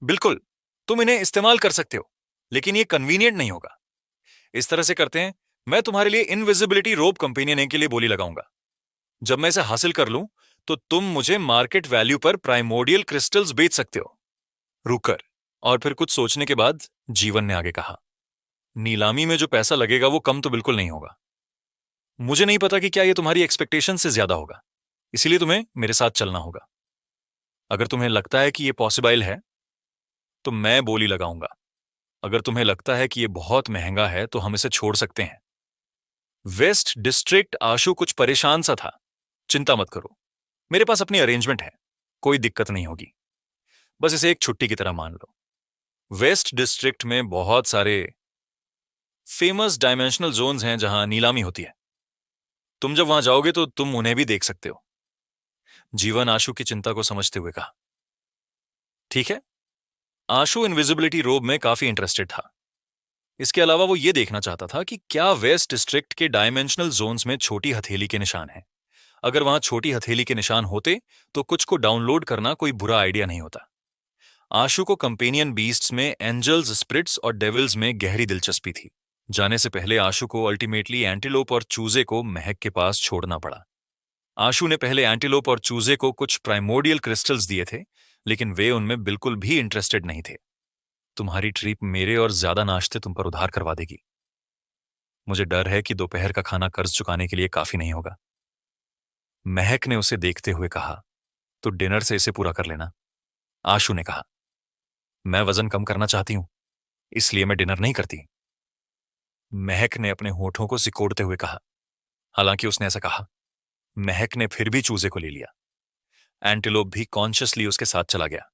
बिल्कुल, तुम इन्हें इस्तेमाल कर सकते हो, लेकिन ये कन्वीनियंट नहीं होगा। इस तरह से करते हैं, मैं तुम्हारे लिए इनविजिबिलिटी रोब कंपेनियन के लिए बोली लगाऊंगा। जब मैं इसे हासिल कर लूं, तो तुम मुझे मार्केट वैल्यू पर प्राइमोर्डियल क्रिस्टल्स बेच सकते हो। रुकर, और फिर कुछ सोचने के बाद जीवन ने आगे कहा, नीलामी में जो पैसा लगेगा वो कम तो बिल्कुल नहीं होगा। मुझे नहीं पता कि क्या ये तुम्हारी एक्सपेक्टेशन से ज्यादा होगा, इसीलिए तुम्हें मेरे साथ चलना होगा। अगर तुम्हें लगता है कि ये पॉसिबल है, तो मैं बोली लगाऊंगा। अगर तुम्हें लगता है कि ये बहुत महंगा है, तो हम इसे छोड़ सकते हैं। वेस्ट डिस्ट्रिक्ट आशु कुछ परेशान सा था। चिंता मत करो, मेरे पास अपनी अरेंजमेंट है, कोई दिक्कत नहीं होगी। बस इसे एक छुट्टी की तरह मान लो। वेस्ट डिस्ट्रिक्ट में बहुत सारे फेमस डायमेंशनल जोन्स हैं जहां नीलामी होती है। तुम जब वहां जाओगे तो तुम उन्हें भी देख सकते हो। जीवन आशु की चिंता को समझते हुए कहा, ठीक है। आशु इनविजिबिलिटी रोब में काफी इंटरेस्टेड था। इसके अलावा वो ये देखना चाहता था कि क्या वेस्ट डिस्ट्रिक्ट के डायमेंशनल जोन्स में छोटी हथेली के निशान हैं। अगर वहां छोटी हथेली के निशान होते, तो कुछ को डाउनलोड करना कोई बुरा आइडिया नहीं होता। आशु को कंपेनियन बीस्ट्स में एंजल्स, स्पिरिट्स और डेविल्स में गहरी दिलचस्पी थी। जाने से पहले आशु को अल्टीमेटली एंटीलोप और चूजे को महक के पास छोड़ना पड़ा। आशु ने पहले एंटीलोप और चूजे को कुछ प्राइमोर्डियल क्रिस्टल्स दिए थे, लेकिन वे उनमें बिल्कुल भी इंटरेस्टेड नहीं थे। तुम्हारी ट्रिप मेरे और ज्यादा नाश्ते तुम पर उधार करवा देगी। मुझे डर है कि दोपहर का खाना कर्ज चुकाने के लिए काफी नहीं होगा। महक ने उसे देखते हुए कहा, तो डिनर से इसे पूरा कर लेना। आशु ने कहा, मैं वजन कम करना चाहती हूं, इसलिए मैं डिनर नहीं करती। महक ने अपने होठों को सिकोड़ते हुए कहा। हालांकि उसने ऐसा कहा, महक ने फिर भी चूजे को ले लिया। एंटीलोप भी कॉन्शियसली उसके साथ चला गया।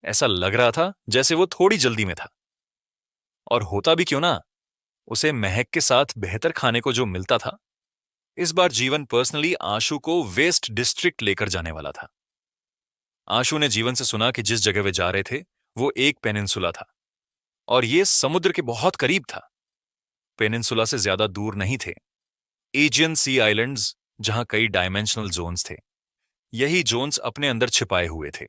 ऐसा लग रहा था जैसे वो थोड़ी जल्दी में था। और होता भी क्यों ना, उसे महक के साथ बेहतर खाने को जो मिलता था। इस बार जीवन पर्सनली आशु को वेस्ट डिस्ट्रिक्ट लेकर जाने वाला था। आशु ने जीवन से सुना कि जिस जगह वे जा रहे थे, वो एक पेनिनसुला था, और ये समुद्र के बहुत करीब था। पेनिनसुला से ज्यादा दूर नहीं थे एजियन सी आइलैंड्स, जहां कई डायमेंशनल जोन्स थे। यही जोन्स अपने अंदर छिपाए हुए थे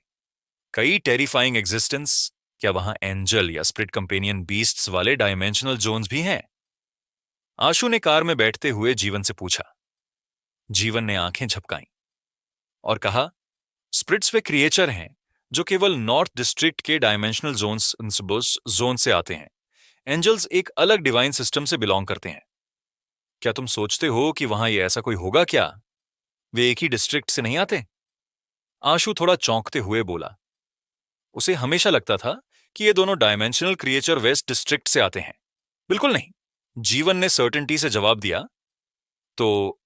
कई टेरिफाइंग एग्जिस्टेंस। क्या वहां एंजल या स्प्रिट कंपेनियन बीस्ट्स वाले डायमेंशनल जोन्स भी हैं? आशु ने कार में बैठते हुए जीवन से पूछा। जीवन ने आंखें झपकाईं और कहा, स्प्रिट्स वे क्रिएचर हैं जो केवल नॉर्थ डिस्ट्रिक्ट के डायमेंशनल जोन से आते हैं। एंजल्स एक अलग डिवाइन सिस्टम से बिलोंग करते हैं। क्या तुम सोचते हो कि वहां ये ऐसा कोई होगा क्या? वे एक ही डिस्ट्रिक्ट से नहीं आते? आशु थोड़ा चौंकते हुए बोला। उसे हमेशा लगता था कि ये दोनों डायमेंशनल क्रिएचर वेस्ट डिस्ट्रिक्ट से आते हैं। बिल्कुल नहीं, जीवन ने सर्टेनिटी से जवाब दिया। तो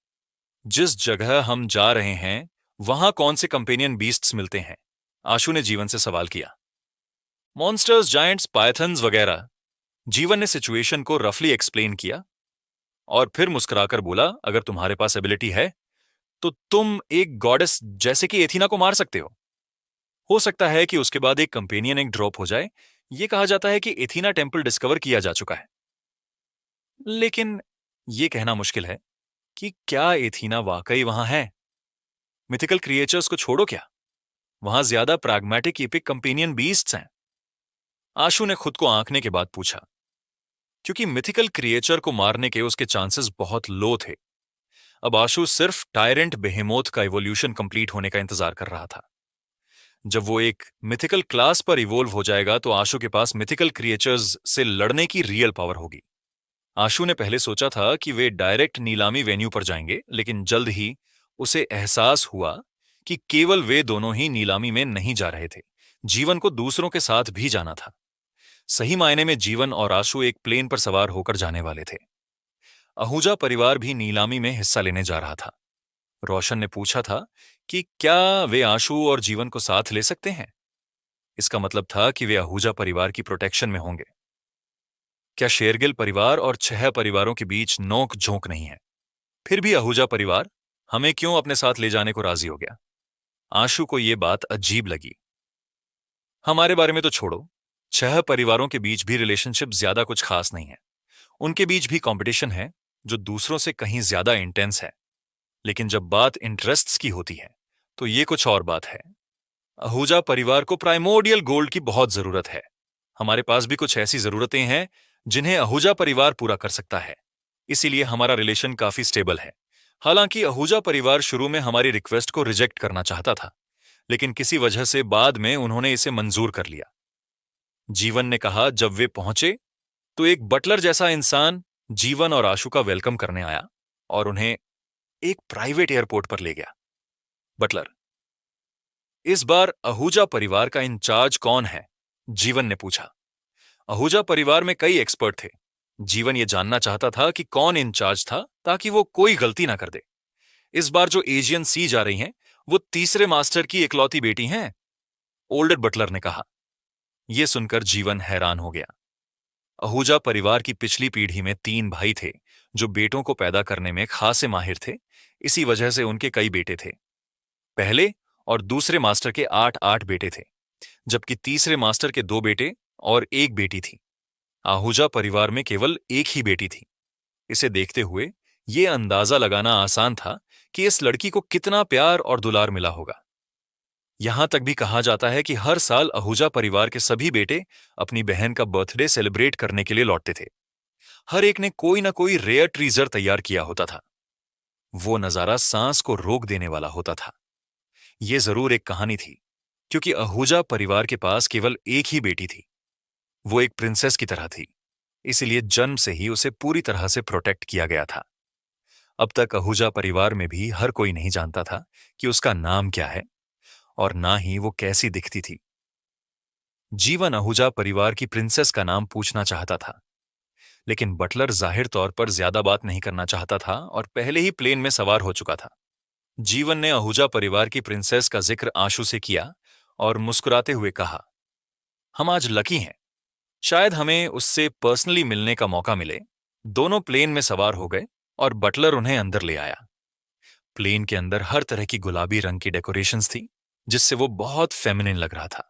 जिस जगह हम जा रहे हैं, वहां कौन से कंपेनियन बीस्ट्स मिलते हैं? आशु ने जीवन से सवाल किया। मॉन्स्टर्स, जायंट्स, पायथन्स वगैरह। जीवन ने सिचुएशन को रफली एक्सप्लेन किया और फिर मुस्कुराकर बोला, अगर तुम्हारे पास एबिलिटी है, तो तुम एक गॉडेस जैसे कि एथीना को मार सकते हो सकता है कि उसके बाद एक कंपेनियन एक ड्रॉप हो जाए। यह कहा जाता है कि एथीना टेम्पल डिस्कवर किया जा चुका है। लेकिन यह कहना मुश्किल है कि क्या एथीना वाकई वहां है। मिथिकल क्रिएचर्स को छोड़ो, क्या वहां ज्यादा प्रैग्मेटिक इपिक कंपेनियन बीस्ट्स हैं? आशु ने खुद को आंकने के बाद पूछा, क्योंकि मिथिकल क्रिएचर को मारने के उसके चांसेस बहुत लो थे। अब आशु सिर्फ टायरेंट बेहेमोथ का इवोल्यूशन कंप्लीट होने का इंतजार कर रहा था। जब वो एक मिथिकल क्लास पर इवोल्व हो जाएगा, तो आशु के पास मिथिकल क्रिएचर्स से लड़ने की रियल पावर होगी। आशु ने पहले सोचा था कि वे डायरेक्ट नीलामी वेन्यू पर जाएंगे, लेकिन जल्द ही उसे एहसास हुआ कि केवल वे दोनों ही नीलामी में नहीं जा रहे थे। जीवन को दूसरों के साथ भी जाना था। सही मायने में जीवन और आशु एक प्लेन पर सवार होकर जाने वाले थे। आहूजा परिवार भी नीलामी में हिस्सा लेने जा रहा था। रोशन ने पूछा था कि क्या वे आशु और जीवन को साथ ले सकते हैं। इसका मतलब था कि वे आहूजा परिवार की प्रोटेक्शन में होंगे। क्या शेरगिल परिवार और 6 परिवारों के बीच नोक झोंक नहीं है? फिर भी आहूजा परिवार हमें क्यों अपने साथ ले जाने को राजी हो गया? आशु को यह बात अजीब लगी। हमारे बारे में तो छोड़ो, 6 परिवारों के बीच भी रिलेशनशिप ज्यादा कुछ खास नहीं है। उनके बीच भी कंपटीशन है, जो दूसरों से कहीं ज्यादा इंटेंस है। लेकिन जब बात इंटरेस्ट्स की होती है, तो ये कुछ और बात है। आहूजा परिवार को प्राइमोर्डियल गोल्ड की बहुत जरूरत है। हमारे पास भी कुछ ऐसी जरूरतें हैं जिन्हें आहूजा परिवार पूरा कर सकता है, इसीलिए हमारा रिलेशन काफी स्टेबल है। हालांकि आहूजा परिवार शुरू में हमारी रिक्वेस्ट को रिजेक्ट करना चाहता था, लेकिन किसी वजह से बाद में उन्होंने इसे मंजूर कर लिया। जीवन ने कहा जब वे पहुंचे तो एक बटलर जैसा इंसान जीवन और आशु का वेलकम करने आया और उन्हें एक प्राइवेट एयरपोर्ट पर ले गया। बटलर, इस बार आहूजा परिवार का इंचार्ज कौन है? जीवन ने पूछा। आहूजा परिवार में कई एक्सपर्ट थे। जीवन ये जानना चाहता था कि कौन इंचार्ज था ताकि वो कोई गलती ना कर दे। इस बार जो एशियन सी जा रही हैं, वो तीसरे मास्टर की इकलौती बेटी हैं, ओल्डर बटलर ने कहा। यह सुनकर जीवन हैरान हो गया। आहूजा परिवार की पिछली पीढ़ी में 3 भाई थे जो बेटों को पैदा करने में खासे माहिर थे। इसी वजह से उनके कई बेटे थे। पहले और दूसरे मास्टर के 8 बेटे थे, जबकि तीसरे मास्टर के 2 बेटे और 1 बेटी थी। आहूजा परिवार में केवल एक ही बेटी थी। इसे देखते हुए यह अंदाजा लगाना आसान था कि इस लड़की को कितना प्यार और दुलार मिला होगा। यहां तक भी कहा जाता है कि हर साल आहूजा परिवार के सभी बेटे अपनी बहन का बर्थडे सेलिब्रेट करने के लिए लौटते थे। हर एक ने कोई ना कोई रेयर ट्रीजर तैयार किया होता था। वो नजारा सांस को रोक देने वाला होता था। यह जरूर एक कहानी थी, क्योंकि आहूजा परिवार के पास केवल एक ही बेटी थी। वो एक प्रिंसेस की तरह थी, इसलिए जन्म से ही उसे पूरी तरह से प्रोटेक्ट किया गया था। अब तक आहूजा परिवार में भी हर कोई नहीं जानता था कि उसका नाम क्या है और ना ही वो कैसी दिखती थी। जीवन आहूजा परिवार की प्रिंसेस का नाम पूछना चाहता था, लेकिन बटलर जाहिर तौर पर ज्यादा बात नहीं करना चाहता था और पहले ही प्लेन में सवार हो चुका था। जीवन ने आहूजा परिवार की प्रिंसेस का जिक्र आशु से किया और मुस्कुराते हुए कहा, हम आज लकी हैं, शायद हमें उससे पर्सनली मिलने का मौका मिले। दोनों प्लेन में सवार हो गए और बटलर उन्हें अंदर ले आया। प्लेन के अंदर हर तरह की गुलाबी रंग की डेकोरेशंस थी, जिससे वो बहुत फेमिनिन लग रहा था।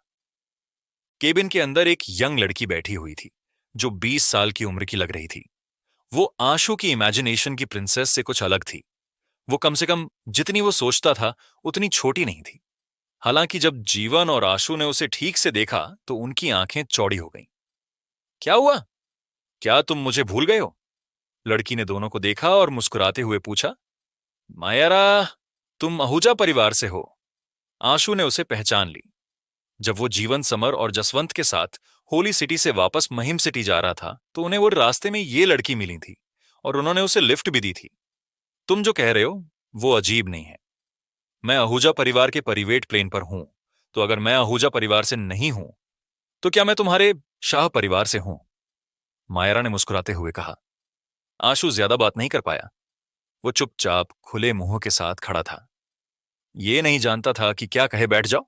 केबिन के अंदर एक यंग लड़की बैठी हुई थी जो 20 साल की उम्र की लग रही थी। वो आशु की इमेजिनेशन की प्रिंसेस से कुछ अलग थी। वो कम से कम जितनी वो सोचता था उतनी छोटी नहीं थी। हालांकि जब जीवन और आशु ने उसे ठीक से देखा तो उनकी आंखें चौड़ी हो गईं। क्या हुआ? क्या तुम मुझे भूल गए हो? लड़की ने दोनों को देखा और मुस्कुराते हुए पूछा। मायरा, तुम आहूजा परिवार से हो। आशु ने उसे पहचान ली। जब वो जीवन, समर और जसवंत के साथ होली सिटी से वापस महिम सिटी जा रहा था तो उन्हें वो रास्ते में ये लड़की मिली थी और उन्होंने उसे लिफ्ट भी दी थी। तुम जो कह रहे हो वो अजीब नहीं है। मैं आहूजा परिवार के परिवेट प्लेन पर हूं, तो अगर मैं आहूजा परिवार से नहीं हूं तो क्या मैं तुम्हारे शाह परिवार से हूं? मायरा ने मुस्कुराते हुए कहा। आशु ज्यादा बात नहीं कर पाया। वो चुपचाप खुले मुंह के साथ खड़ा था। ये नहीं जानता था कि क्या कहे बैठ जाओ।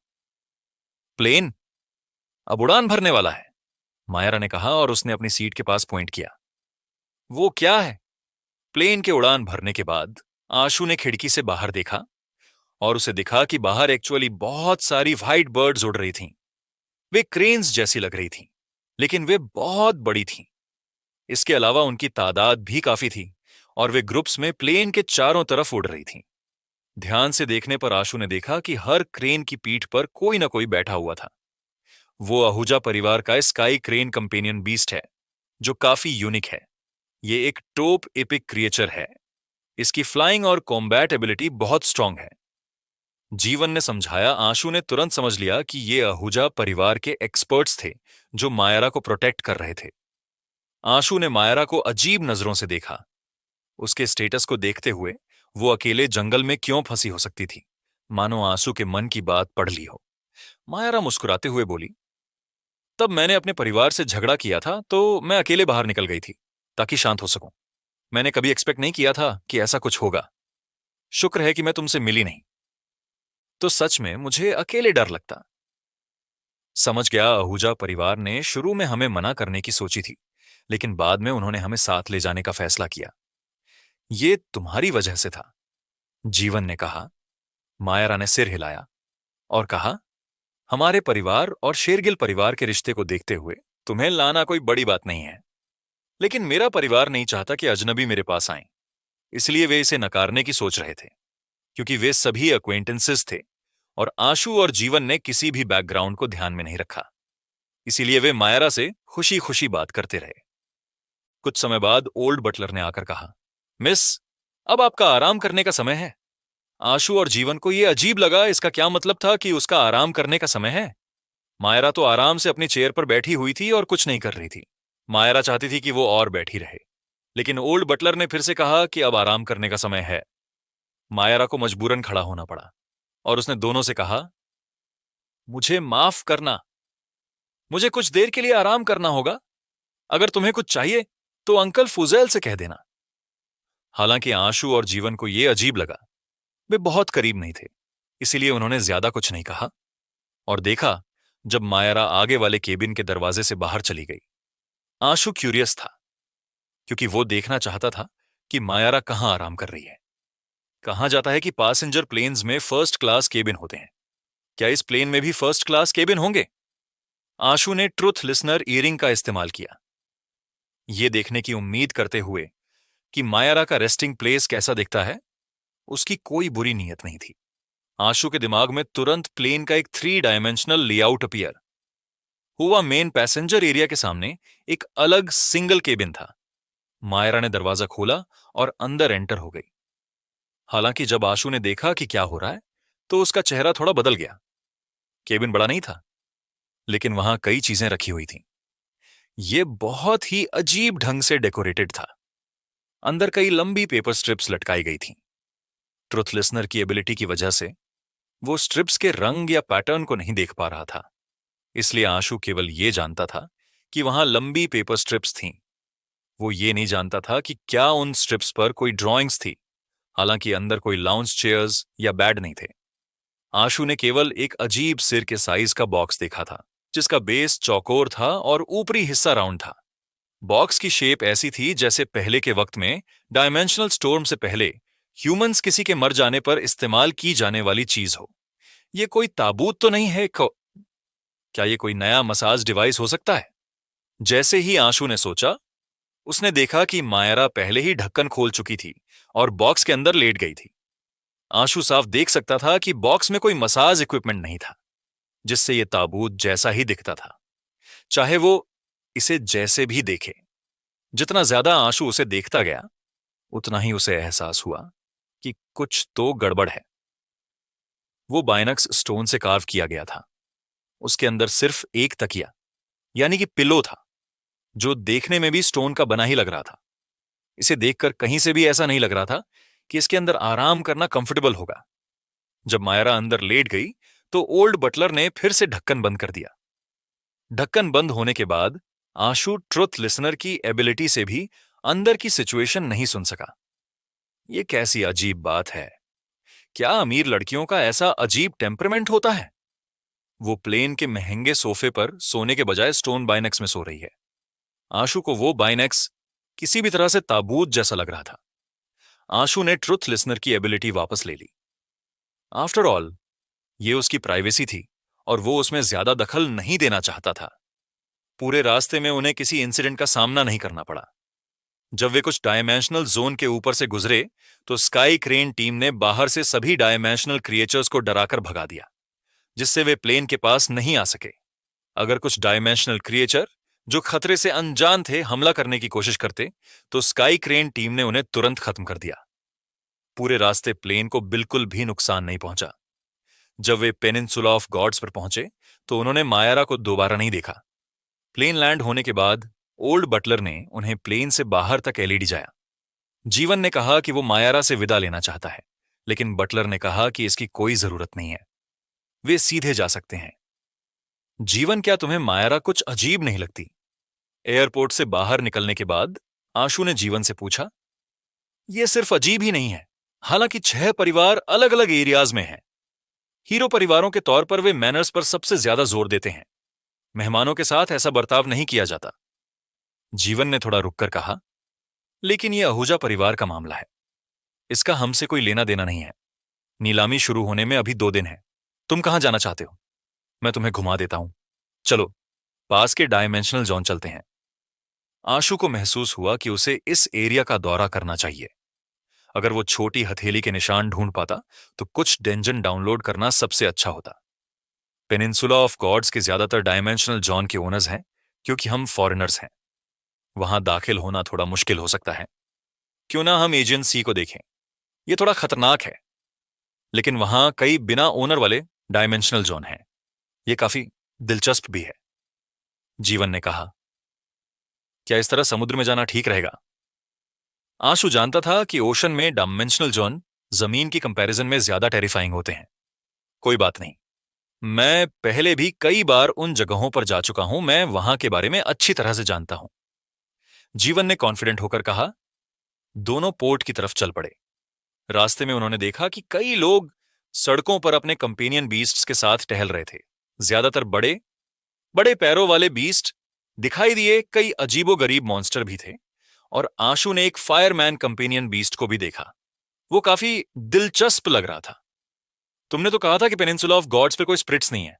प्लेन अब उड़ान भरने वाला है, मायरा ने कहा और उसने अपनी सीट के पास पॉइंट किया। वो क्या है? प्लेन के उड़ान भरने के बाद आशु ने खिड़की से बाहर देखा और उसे दिखा कि बाहर एक्चुअली बहुत सारी व्हाइट बर्ड्स उड़ रही थीं। वे क्रेन्स जैसी लग रही थीं, लेकिन वे बहुत बड़ी थीं। इसके अलावा उनकी तादाद भी काफी थी और वे ग्रुप्स में प्लेन के चारों तरफ उड़ रही थीं। ध्यान से देखने पर आशु ने देखा कि हर क्रेन की पीठ पर कोई ना कोई बैठा हुआ था। वो आहूजा परिवार का स्काई क्रेन कंपेनियन बीस्ट है, जो काफी यूनिक है। ये एक टोप एपिक क्रिएचर है। इसकी फ्लाइंग और कॉम्बैट एबिलिटी बहुत स्ट्रांग है। जीवन ने समझाया। आशु ने तुरंत समझ लिया कि ये आहूजा परिवार के एक्सपर्ट्स थे जो मायरा को प्रोटेक्ट कर रहे थे। आशु ने मायरा को अजीब नजरों से देखा। उसके स्टेटस को देखते हुए वो अकेले जंगल में क्यों फंसी हो सकती थी, मानो आशु के मन की बात पढ़ ली हो। मायरा मुस्कुराते हुए बोली, तब मैंने अपने परिवार से झगड़ा किया था तो मैं अकेले बाहर निकल गई थी ताकि शांत हो सकूं। मैंने कभी एक्सपेक्ट नहीं किया था कि ऐसा कुछ होगा। शुक्र है कि मैं तुमसे मिली नहीं, तो सच में मुझे अकेले डर लगता। समझ गया, आहूजा परिवार ने शुरू में हमें मना करने की सोची थी, लेकिन बाद में उन्होंने हमें साथ ले जाने का फैसला किया। ये तुम्हारी वजह से था, जीवन ने कहा। मायरा ने सिर हिलाया और कहा, हमारे परिवार और शेरगिल परिवार के रिश्ते को देखते हुए तुम्हें लाना कोई बड़ी बात नहीं है, लेकिन मेरा परिवार नहीं चाहता कि अजनबी मेरे पास आए, इसलिए वे इसे नकारने की सोच रहे थे, क्योंकि वे सभी अक्वेंटेंसेस थे और आशु और जीवन ने किसी भी बैकग्राउंड को ध्यान में नहीं रखा, इसीलिए वे मायरा से खुशी खुशी बात करते रहे। कुछ समय बाद ओल्ड बटलर ने आकर कहा, मिस, अब आपका आराम करने का समय है। आशु और जीवन को यह अजीब लगा, इसका क्या मतलब था कि उसका आराम करने का समय है। मायरा तो आराम से अपनी चेयर पर बैठी हुई थी और कुछ नहीं कर रही थी। मायरा चाहती थी कि वो और बैठी रहे, लेकिन ओल्ड बटलर ने फिर से कहा कि अब आराम करने का समय है। मायरा को मजबूरन खड़ा होना पड़ा और उसने दोनों से कहा, मुझे माफ करना, मुझे कुछ देर के लिए आराम करना होगा। अगर तुम्हें कुछ चाहिए तो अंकल फुजैल से कह देना। हालांकि आशु और जीवन को यह अजीब लगा, वे बहुत करीब नहीं थे, इसीलिए उन्होंने ज्यादा कुछ नहीं कहा और देखा जब मायरा आगे वाले केबिन के दरवाजे से बाहर चली गई। आशु क्यूरियस था, क्योंकि वो देखना चाहता था कि मायरा कहां आराम कर रही है। कहा जाता है कि पैसेंजर प्लेन्स में फर्स्ट क्लास केबिन होते हैं। क्या इस प्लेन में भी फर्स्ट क्लास केबिन होंगे? आशु ने ट्रुथ लिसनर ईयरिंग का इस्तेमाल किया, ये देखने की उम्मीद करते हुए कि मायरा का रेस्टिंग प्लेस कैसा दिखता है। उसकी कोई बुरी नीयत नहीं थी। आशु के दिमाग में तुरंत प्लेन का एक 3 डायमेंशनल लेआउट अपीयर हुआ। मेन पैसेंजर एरिया के सामने एक अलग सिंगल केबिन था। मायरा ने दरवाजा खोला और अंदर एंटर हो गई। हालांकि जब आशु ने देखा कि क्या हो रहा है तो उसका चेहरा थोड़ा बदल गया। केबिन बड़ा नहीं था, लेकिन वहां कई चीजें रखी हुई थीं। यह बहुत ही अजीब ढंग से डेकोरेटेड था। अंदर कई लंबी पेपर स्ट्रिप्स लटकाई गई थीं। ट्रुथ लिसनर की एबिलिटी की वजह से वो स्ट्रिप्स के रंग या पैटर्न को नहीं देख पा रहा था, इसलिए आशु केवल ये जानता था कि वहां लंबी पेपर स्ट्रिप्स थीं। वो ये नहीं जानता था कि क्या उन स्ट्रिप्स पर कोई ड्राइंग्स थी। हालांकि अंदर कोई लाउंज चेयर्स या बेड नहीं थे। आशु ने केवल एक अजीब सिर के साइज का बॉक्स देखा था, जिसका बेस चौकोर था और ऊपरी हिस्सा राउंड था। बॉक्स की शेप ऐसी थी जैसे पहले के वक्त में डायमेंशनल स्टॉर्म से पहले ह्यूमंस किसी के मर जाने पर इस्तेमाल की जाने वाली चीज हो। यह कोई ताबूत तो नहीं है? क्या यह कोई नया मसाज डिवाइस हो सकता है? जैसे ही आशु ने सोचा, उसने देखा कि मायरा पहले ही ढक्कन खोल चुकी थी और बॉक्स के अंदर लेट गई थी। आशु साफ देख सकता था कि बॉक्स में कोई मसाज इक्विपमेंट नहीं था, जिससे यह ताबूत जैसा ही दिखता था, चाहे वो इसे जैसे भी देखे। जितना ज्यादा आशु उसे देखता गया, उतना ही उसे एहसास हुआ कि कुछ तो गड़बड़ है। वो बाइनक्स स्टोन से कार्व किया गया था। उसके अंदर सिर्फ एक तकिया यानी कि पिलो था, जो देखने में भी स्टोन का बना ही लग रहा था। इसे देखकर कहीं से भी ऐसा नहीं लग रहा था कि इसके अंदर आराम करना कंफर्टेबल होगा। जब मायरा अंदर लेट गई तो ओल्ड बटलर ने फिर से ढक्कन बंद कर दिया। ढक्कन बंद होने के बाद आशु ट्रुथ लिसनर की एबिलिटी से भी अंदर की सिचुएशन नहीं सुन सका। यह कैसी अजीब बात है। क्या अमीर लड़कियों का ऐसा अजीब टेम्परामेंट होता है? वो प्लेन के महंगे सोफे पर सोने के बजाय स्टोन बाइनेक्स में सो रही है। आशु को वो बाइनेक्स किसी भी तरह से ताबूत जैसा लग रहा था। आशु ने ट्रुथ लिसनर की एबिलिटी वापस ले ली। आफ्टर ऑल, ये उसकी प्राइवेसी थी और वो उसमें ज्यादा दखल नहीं देना चाहता था। पूरे रास्ते में उन्हें किसी इंसिडेंट का सामना नहीं करना पड़ा। जब वे कुछ डायमेंशनल जोन के ऊपर से गुजरे तो स्काई क्रेन टीम ने बाहर से सभी डायमेंशनल क्रिएचर्स को डराकर भगा दिया, जिससे वे प्लेन के पास नहीं आ सके। अगर कुछ डायमेंशनल क्रिएचर जो खतरे से अनजान थे हमला करने की कोशिश करते तो स्काई क्रेन टीम ने उन्हें तुरंत खत्म कर दिया। पूरे रास्ते प्लेन को बिल्कुल भी नुकसान नहीं पहुंचा। जब वे पेनिनसुला ऑफ गॉड्स पर पहुंचे तो उन्होंने मायरा को दोबारा नहीं देखा। प्लेन लैंड होने के बाद ओल्ड बटलर ने उन्हें प्लेन से बाहर तक एलईडी जाया। जीवन ने कहा कि वो मायरा से विदा लेना चाहता है, लेकिन बटलर ने कहा कि इसकी कोई जरूरत नहीं है, वे सीधे जा सकते हैं। जीवन, क्या तुम्हें मायरा कुछ अजीब नहीं लगती? एयरपोर्ट से बाहर निकलने के बाद आशु ने जीवन से पूछा। यह सिर्फ अजीब ही नहीं है, हालांकि 6 परिवार अलग अलग एरियाज में हैं। हीरो परिवारों के तौर पर वे मैनर्स पर सबसे ज्यादा जोर देते हैं। मेहमानों के साथ ऐसा बर्ताव नहीं किया जाता। जीवन ने थोड़ा रुककर कहा, लेकिन यह आहूजा परिवार का मामला है, इसका हमसे कोई लेना देना नहीं है। नीलामी शुरू होने में अभी 2 दिन है। तुम कहां जाना चाहते हो? मैं तुम्हें घुमा देता हूं। चलो, पास के डायमेंशनल जोन चलते हैं। आशु को महसूस हुआ कि उसे इस एरिया का दौरा करना चाहिए। अगर वो छोटी हथेली के निशान ढूंढ पाता तो कुछ डेंजन डाउनलोड करना सबसे अच्छा होता। पेनिनसुला ऑफ गॉड्स के ज्यादातर डायमेंशनल जॉन के ओनर्स हैं, क्योंकि हम फॉरेनर्स हैं। वहां दाखिल होना थोड़ा मुश्किल हो सकता है। क्यों ना हम एजियन सी को देखें। ये थोड़ा खतरनाक है, लेकिन वहां कई बिना ओनर वाले डायमेंशनल जोन हैं। ये काफी दिलचस्प भी है। जीवन ने कहा, क्या इस तरह समुद्र में जाना ठीक रहेगा? आशु जानता था कि ओशन में डायमेंशनल जोन जमीन की कंपैरिजन में ज्यादा टेरिफाइंग होते हैं। कोई बात नहीं, मैं पहले भी कई बार उन जगहों पर जा चुका हूं, मैं वहां के बारे में अच्छी तरह से जानता हूं। जीवन ने कॉन्फिडेंट होकर कहा। दोनों पोर्ट की तरफ चल पड़े। रास्ते में उन्होंने देखा कि कई लोग सड़कों पर अपने कंपेनियन बीस्ट्स के साथ टहल रहे थे। ज्यादातर बड़े बड़े पैरों वाले बीस्ट दिखाई दिए, कई अजीबोगरीब मॉन्स्टर भी थे, और आशु ने एक फायरमैन कंपेनियन बीस्ट को भी देखा। वो काफी दिलचस्प लग रहा था। तुमने तो कहा था कि पेनिनसुला ऑफ गॉड्स पे कोई स्प्रिट्स नहीं है,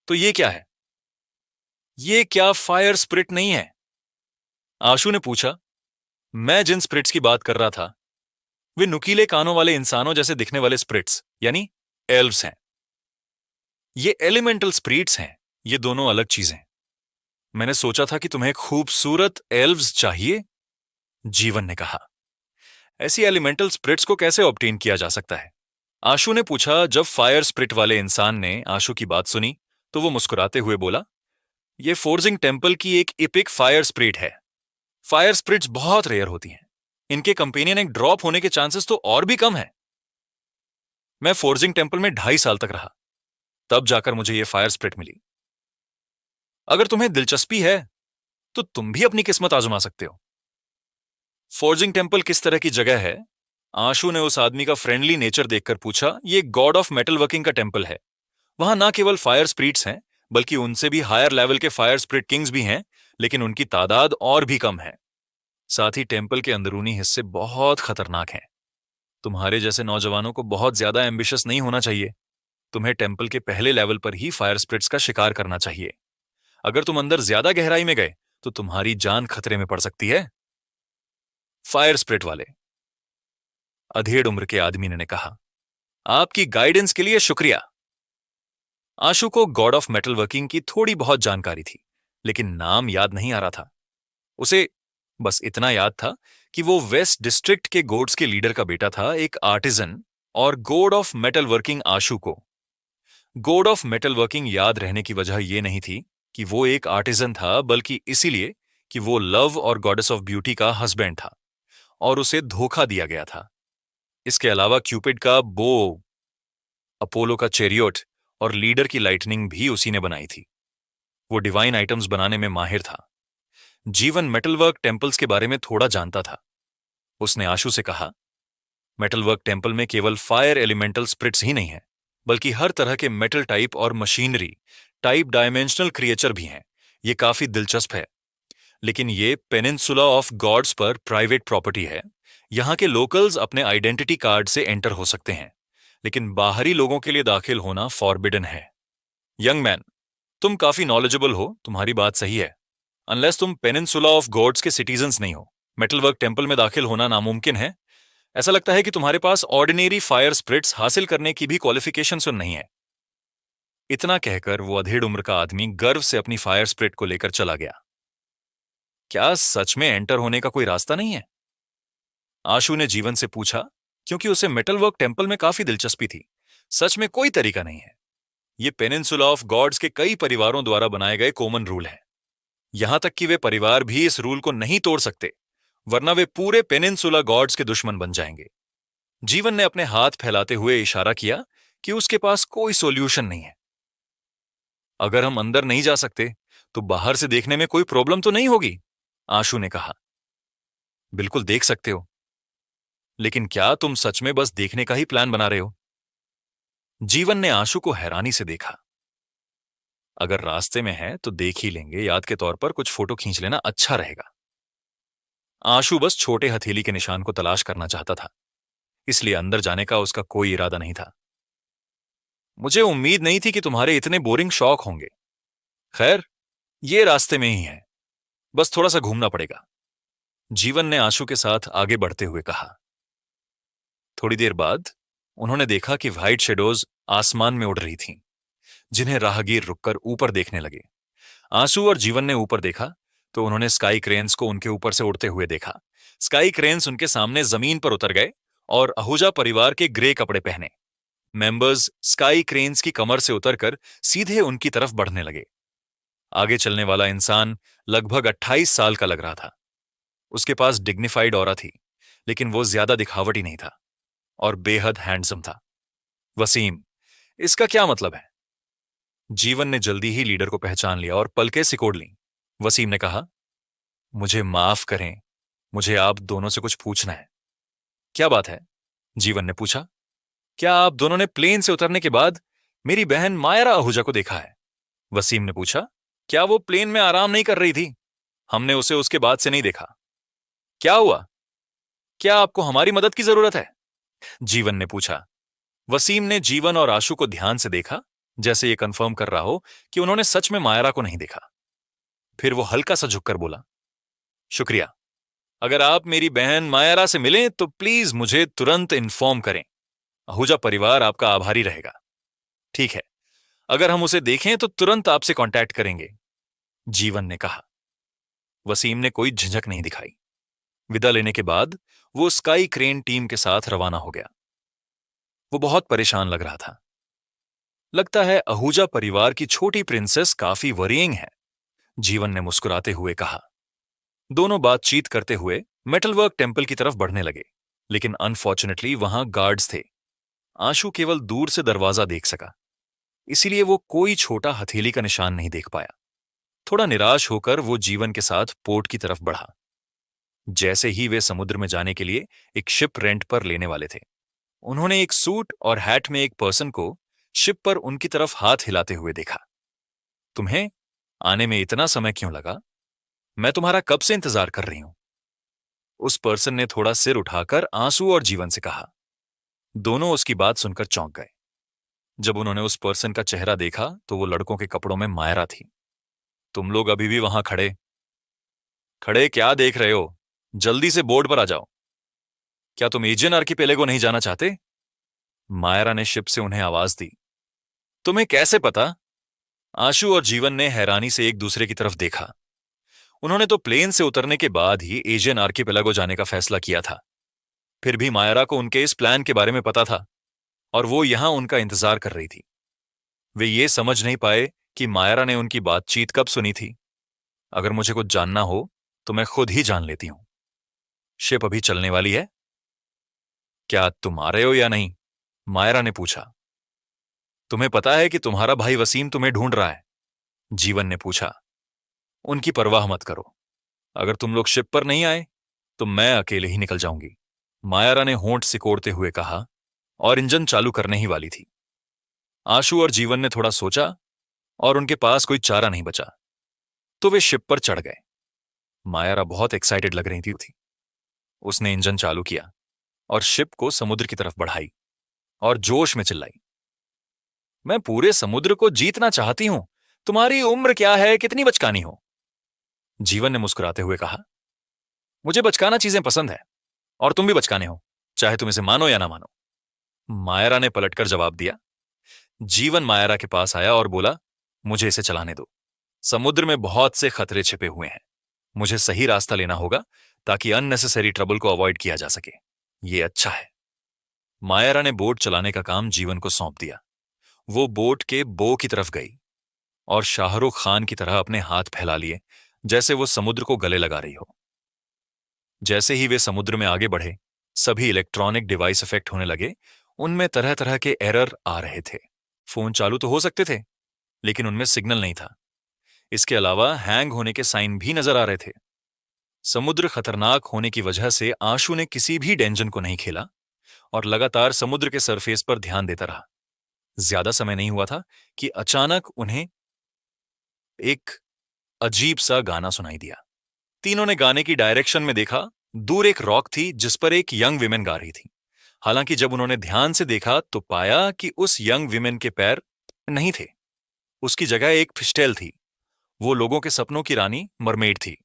तो ये क्या है? ये क्या फायर स्प्रिट नहीं है? आशु ने पूछा। मैं जिन स्प्रिट्स की बात कर रहा था वे नुकीले कानों वाले इंसानों जैसे दिखने वाले स्प्रिट्स यानी एल्व्स हैं। ये एलिमेंटल स्प्रिट्स हैं। ये दोनों अलग चीजें। मैंने सोचा था कि तुम्हें खूबसूरत एल्व्स चाहिए, जीवन ने कहा। ऐसी एलिमेंटल स्प्रिट्स को कैसे ऑब्टेन किया जा सकता है? आशु ने पूछा। जब फायर स्प्रिट वाले इंसान ने आशु की बात सुनी तो वो मुस्कुराते हुए बोला, यह फोर्जिंग टेम्पल की एक इपिक फायर स्प्रिट है। फायर स्प्रिट्स बहुत रेयर होती हैं। इनके कंपेनियन एक ड्रॉप होने के चांसेस तो और भी कम है। मैं फोर्जिंग टेम्पल में 2.5 साल तक रहा, तब जाकर मुझे यह फायर स्प्रिट मिली। अगर तुम्हें दिलचस्पी है तो तुम भी अपनी किस्मत आजमा सकते हो। फोर्जिंग टेम्पल किस तरह की जगह है? आशु ने उस आदमी का फ्रेंडली नेचर देखकर पूछा। ये गॉड ऑफ मेटल वर्किंग का टेम्पल है। वहां ना केवल फायर स्प्रिट्स हैं, बल्कि उनसे भी हायर लेवल के फायर स्प्रिट किंग्स भी हैं, लेकिन उनकी तादाद और भी कम है। साथ ही टेम्पल के अंदरूनी हिस्से बहुत खतरनाक हैं। तुम्हारे जैसे नौजवानों को बहुत ज्यादा एम्बिशियस नहीं होना चाहिए। तुम्हें टेम्पल के पहले लेवल पर ही फायर स्प्रिट्स का शिकार करना चाहिए। अगर तुम अंदर ज्यादा गहराई में गए तो तुम्हारी जान खतरे में पड़ सकती है। फायर स्प्रिट वाले अधेड़ उम्र के आदमी ने कहा, आपकी गाइडेंस के लिए शुक्रिया। आशु को गॉड ऑफ मेटल वर्किंग की थोड़ी बहुत जानकारी थी, लेकिन नाम याद नहीं आ रहा था। उसे बस इतना याद था कि वो वेस्ट डिस्ट्रिक्ट के गोड्स के लीडर का बेटा था, एक आर्टिजन, और गॉड ऑफ मेटल वर्किंग आशु को गॉड ऑफ मेटल वर्किंग याद रहने की वजह यह नहीं थी कि वो एक आर्टिजन था, बल्कि इसीलिए कि वो लव और गॉडेस ऑफ ब्यूटी का हस्बैंड था और उसे धोखा दिया गया था। इसके अलावा क्यूपिड का बो, अपोलो का चेरियोट और लीडर की लाइटनिंग भी उसी ने बनाई थी। वो डिवाइन आइटम्स बनाने में माहिर था। जीवन मेटलवर्क टेम्पल्स के बारे में थोड़ा जानता था। उसने आशु से कहा, मेटलवर्क टेम्पल में केवल फायर एलिमेंटल स्प्रिट्स ही नहीं है, बल्कि हर तरह के मेटल टाइप और मशीनरी टाइप डायमेंशनल क्रिएचर भी हैं। ये काफी दिलचस्प है। लेकिन ये पेनिनसुला ऑफ गॉड्स पर प्राइवेट प्रॉपर्टी है। यहां के लोकल्स अपने आइडेंटिटी कार्ड से एंटर हो सकते हैं, लेकिन बाहरी लोगों के लिए दाखिल होना फॉरबिडन है। यंग मैन, तुम काफी नॉलेजेबल हो, तुम्हारी बात सही है। अनलेस तुम पेनिनसुला ऑफ गॉड्स के सिटीजन्स नहीं हो, मेटलवर्क टेम्पल में दाखिल होना नामुमकिन है। ऐसा लगता है कि तुम्हारे पास ऑर्डिनरी फायर स्प्रिट्स हासिल करने की भी क्वालिफिकेशंस नहीं है। इतना कहकर वो अधेड़ उम्र का आदमी गर्व से अपनी फायर स्प्रिट को लेकर चला गया। क्या सच में एंटर होने का कोई रास्ता नहीं है? आशु ने जीवन से पूछा, क्योंकि उसे मेटलवर्क टेम्पल में काफी दिलचस्पी थी। सच में कोई तरीका नहीं है। ये पेनिनसुला ऑफ गॉड्स के कई परिवारों द्वारा बनाए गए कॉमन रूल हैं। यहां तक कि वे परिवार भी इस रूल को नहीं तोड़ सकते, वरना वे पूरे पेनिनसुला गॉड्स के दुश्मन बन जाएंगे। जीवन ने अपने हाथ फैलाते हुए इशारा किया कि उसके पास कोई सॉल्यूशन नहीं है। अगर हम अंदर नहीं जा सकते तो बाहर से देखने में कोई प्रॉब्लम तो नहीं होगी, आशु ने कहा। बिल्कुल देख सकते हो, लेकिन क्या तुम सच में बस देखने का ही प्लान बना रहे हो? जीवन ने आशु को हैरानी से देखा। अगर रास्ते में है तो देख ही लेंगे, याद के तौर पर कुछ फोटो खींच लेना अच्छा रहेगा। आशु बस छोटे हथेली के निशान को तलाश करना चाहता था, इसलिए अंदर जाने का उसका कोई इरादा नहीं था। मुझे उम्मीद नहीं थी कि तुम्हारे इतने बोरिंग शौक होंगे। खैर, ये रास्ते में ही है, बस थोड़ा सा घूमना पड़ेगा, जीवन ने आशु के साथ आगे बढ़ते हुए कहा। थोड़ी देर बाद उन्होंने देखा कि व्हाइट शेडोज आसमान में उड़ रही थीं, जिन्हें राहगीर रुककर ऊपर देखने लगे। आंसू और जीवन ने ऊपर देखा तो उन्होंने स्काई क्रेन्स को उनके ऊपर से उड़ते हुए देखा। स्काई क्रेन्स उनके सामने जमीन पर उतर गए और आहूजा परिवार के ग्रे कपड़े पहने मेंबर्स स्काई क्रेन्स की कमर से उतरकर सीधे उनकी तरफ बढ़ने लगे। आगे चलने वाला इंसान लगभग 28 साल का लग रहा था। उसके पास डिग्निफाइड ऑरा थी, लेकिन वो ज्यादा दिखावटी नहीं था और बेहद हैंडसम था। वसीम, इसका क्या मतलब है? जीवन ने जल्दी ही लीडर को पहचान लिया और पलकें सिकोड़ लीं। वसीम ने कहा, मुझे माफ करें, मुझे आप दोनों से कुछ पूछना है। क्या बात है? जीवन ने पूछा। क्या आप दोनों ने प्लेन से उतरने के बाद मेरी बहन मायरा आहूजा को देखा है? वसीम ने पूछा। क्या वो प्लेन में आराम नहीं कर रही थी? हमने उसे उसके बाद से नहीं देखा। क्या हुआ? क्या आपको हमारी मदद की जरूरत है? जीवन ने पूछा। वसीम ने जीवन और आशु को ध्यान से देखा, जैसे ये कंफर्म कर रहा हो कि उन्होंने सच में मायरा को नहीं देखा। फिर वो हल्का सा झुककर बोला, शुक्रिया। अगर आप मेरी बहन मायरा से मिलें तो प्लीज मुझे तुरंत इन्फॉर्म करें। आहूजा परिवार आपका आभारी रहेगा। ठीक है, अगर हम उसे देखें तो तुरंत आपसे कांटेक्ट करेंगे, जीवन ने कहा। वसीम ने कोई झिझक नहीं दिखाई। विदा लेने के बाद वो स्काई क्रेन टीम के साथ रवाना हो गया। वो बहुत परेशान लग रहा था। लगता है आहूजा परिवार की छोटी प्रिंसेस काफी वरीइंग है, जीवन ने मुस्कुराते हुए कहा। दोनों बातचीत करते हुए मेटलवर्क टेम्पल की तरफ बढ़ने लगे, लेकिन अनफॉर्चुनेटली वहां गार्ड्स थे। आशु केवल दूर से दरवाजा देख सका, इसीलिए वो कोई छोटा हथेली का निशान नहीं देख पाया। थोड़ा निराश होकर वो जीवन के साथ पोर्ट की तरफ बढ़ा। जैसे ही वे समुद्र में जाने के लिए एक शिप रेंट पर लेने वाले थे, उन्होंने एक सूट और हैट में एक पर्सन को शिप पर उनकी तरफ हाथ हिलाते हुए देखा। तुम्हें आने में इतना समय क्यों लगा? मैं तुम्हारा कब से इंतजार कर रही हूं। उस पर्सन ने थोड़ा सिर उठाकर आंसू और जीवन से कहा। दोनों उसकी बात सुनकर चौंक गए। जब उन्होंने उस पर्सन का चेहरा देखा तो वो लड़कों के कपड़ों में मायरा थी। तुम लोग अभी भी वहां खड़े खड़े क्या देख रहे हो? जल्दी से बोर्ड पर आ जाओ। क्या तुम एजियन आर्किपेलेगो नहीं जाना चाहते? मायरा ने शिप से उन्हें आवाज दी। तुम्हें कैसे पता? आशु और जीवन ने हैरानी से एक दूसरे की तरफ देखा। उन्होंने तो प्लेन से उतरने के बाद ही एशियन आर्किपेलागो जाने का फैसला किया था। फिर भी मायरा को उनके इस प्लान के बारे में पता था और वो यहां उनका इंतजार कर रही थी। वे ये समझ नहीं पाए कि मायरा ने उनकी बातचीत कब सुनी थी। अगर मुझे कुछ जानना हो तो मैं खुद ही जान लेती हूं। शिप अभी चलने वाली है? क्या तुम आ रहे हो या नहीं? मायरा ने पूछा। तुम्हें पता है कि तुम्हारा भाई वसीम तुम्हें ढूंढ रहा है? जीवन ने पूछा। उनकी परवाह मत करो। अगर तुम लोग शिप पर नहीं आए तो मैं अकेले ही निकल जाऊंगी, मायरा ने होंठ सिकोड़ते हुए कहा और इंजन चालू करने ही वाली थी। आशु और जीवन ने थोड़ा सोचा और उनके पास कोई चारा नहीं बचा, तो वे शिप पर चढ़ गए। मायरा बहुत एक्साइटेड लग रही थी। उसने इंजन चालू किया और शिप को समुद्र की तरफ बढ़ाई और जोश में चिल्लाई, मैं पूरे समुद्र को जीतना चाहती हूं। तुम्हारी उम्र क्या है? कितनी बचकानी हो? जीवन ने मुस्कुराते हुए कहा, मुझे बचकाना चीजें पसंद है और तुम भी बचकाने हो, चाहे तुम इसे मानो या ना मानो। मायरा ने पलटकर जवाब दिया। जीवन मायरा के पास आया और बोला, मुझे इसे चलाने दो। समुद्र में बहुत से खतरे छिपे हुए हैं। मुझे सही रास्ता लेना होगा ताकि अननेसेसरी ट्रबल को अवॉइड किया जा सके। ये अच्छा है। मायरा ने बोट चलाने का काम जीवन को सौंप दिया। वो बोट के बो की तरफ गई और शाहरुख खान की तरह अपने हाथ फैला लिए, जैसे वो समुद्र को गले लगा रही हो। जैसे ही वे समुद्र में आगे बढ़े, सभी इलेक्ट्रॉनिक डिवाइस इफेक्ट होने लगे। उनमें तरह तरह के एरर आ रहे थे। फोन चालू तो हो सकते थे, लेकिन उनमें सिग्नल नहीं था। इसके अलावा हैंग होने के साइन भी नजर आ रहे थे। समुद्र खतरनाक होने की वजह से आशु ने किसी भी डेंजन को नहीं खेला और लगातार समुद्र के सरफेस पर ध्यान देता रहा। ज्यादा समय नहीं हुआ था कि अचानक उन्हें एक अजीब सा गाना सुनाई दिया। तीनों ने गाने की डायरेक्शन में देखा। दूर एक रॉक थी जिस पर एक यंग विमेन गा रही थी। हालांकि जब उन्होंने ध्यान से देखा तो पाया कि उस यंग विमेन के पैर नहीं थे। उसकी जगह एक फिशटेल थी। वो लोगों के सपनों की रानी मरमेड थी।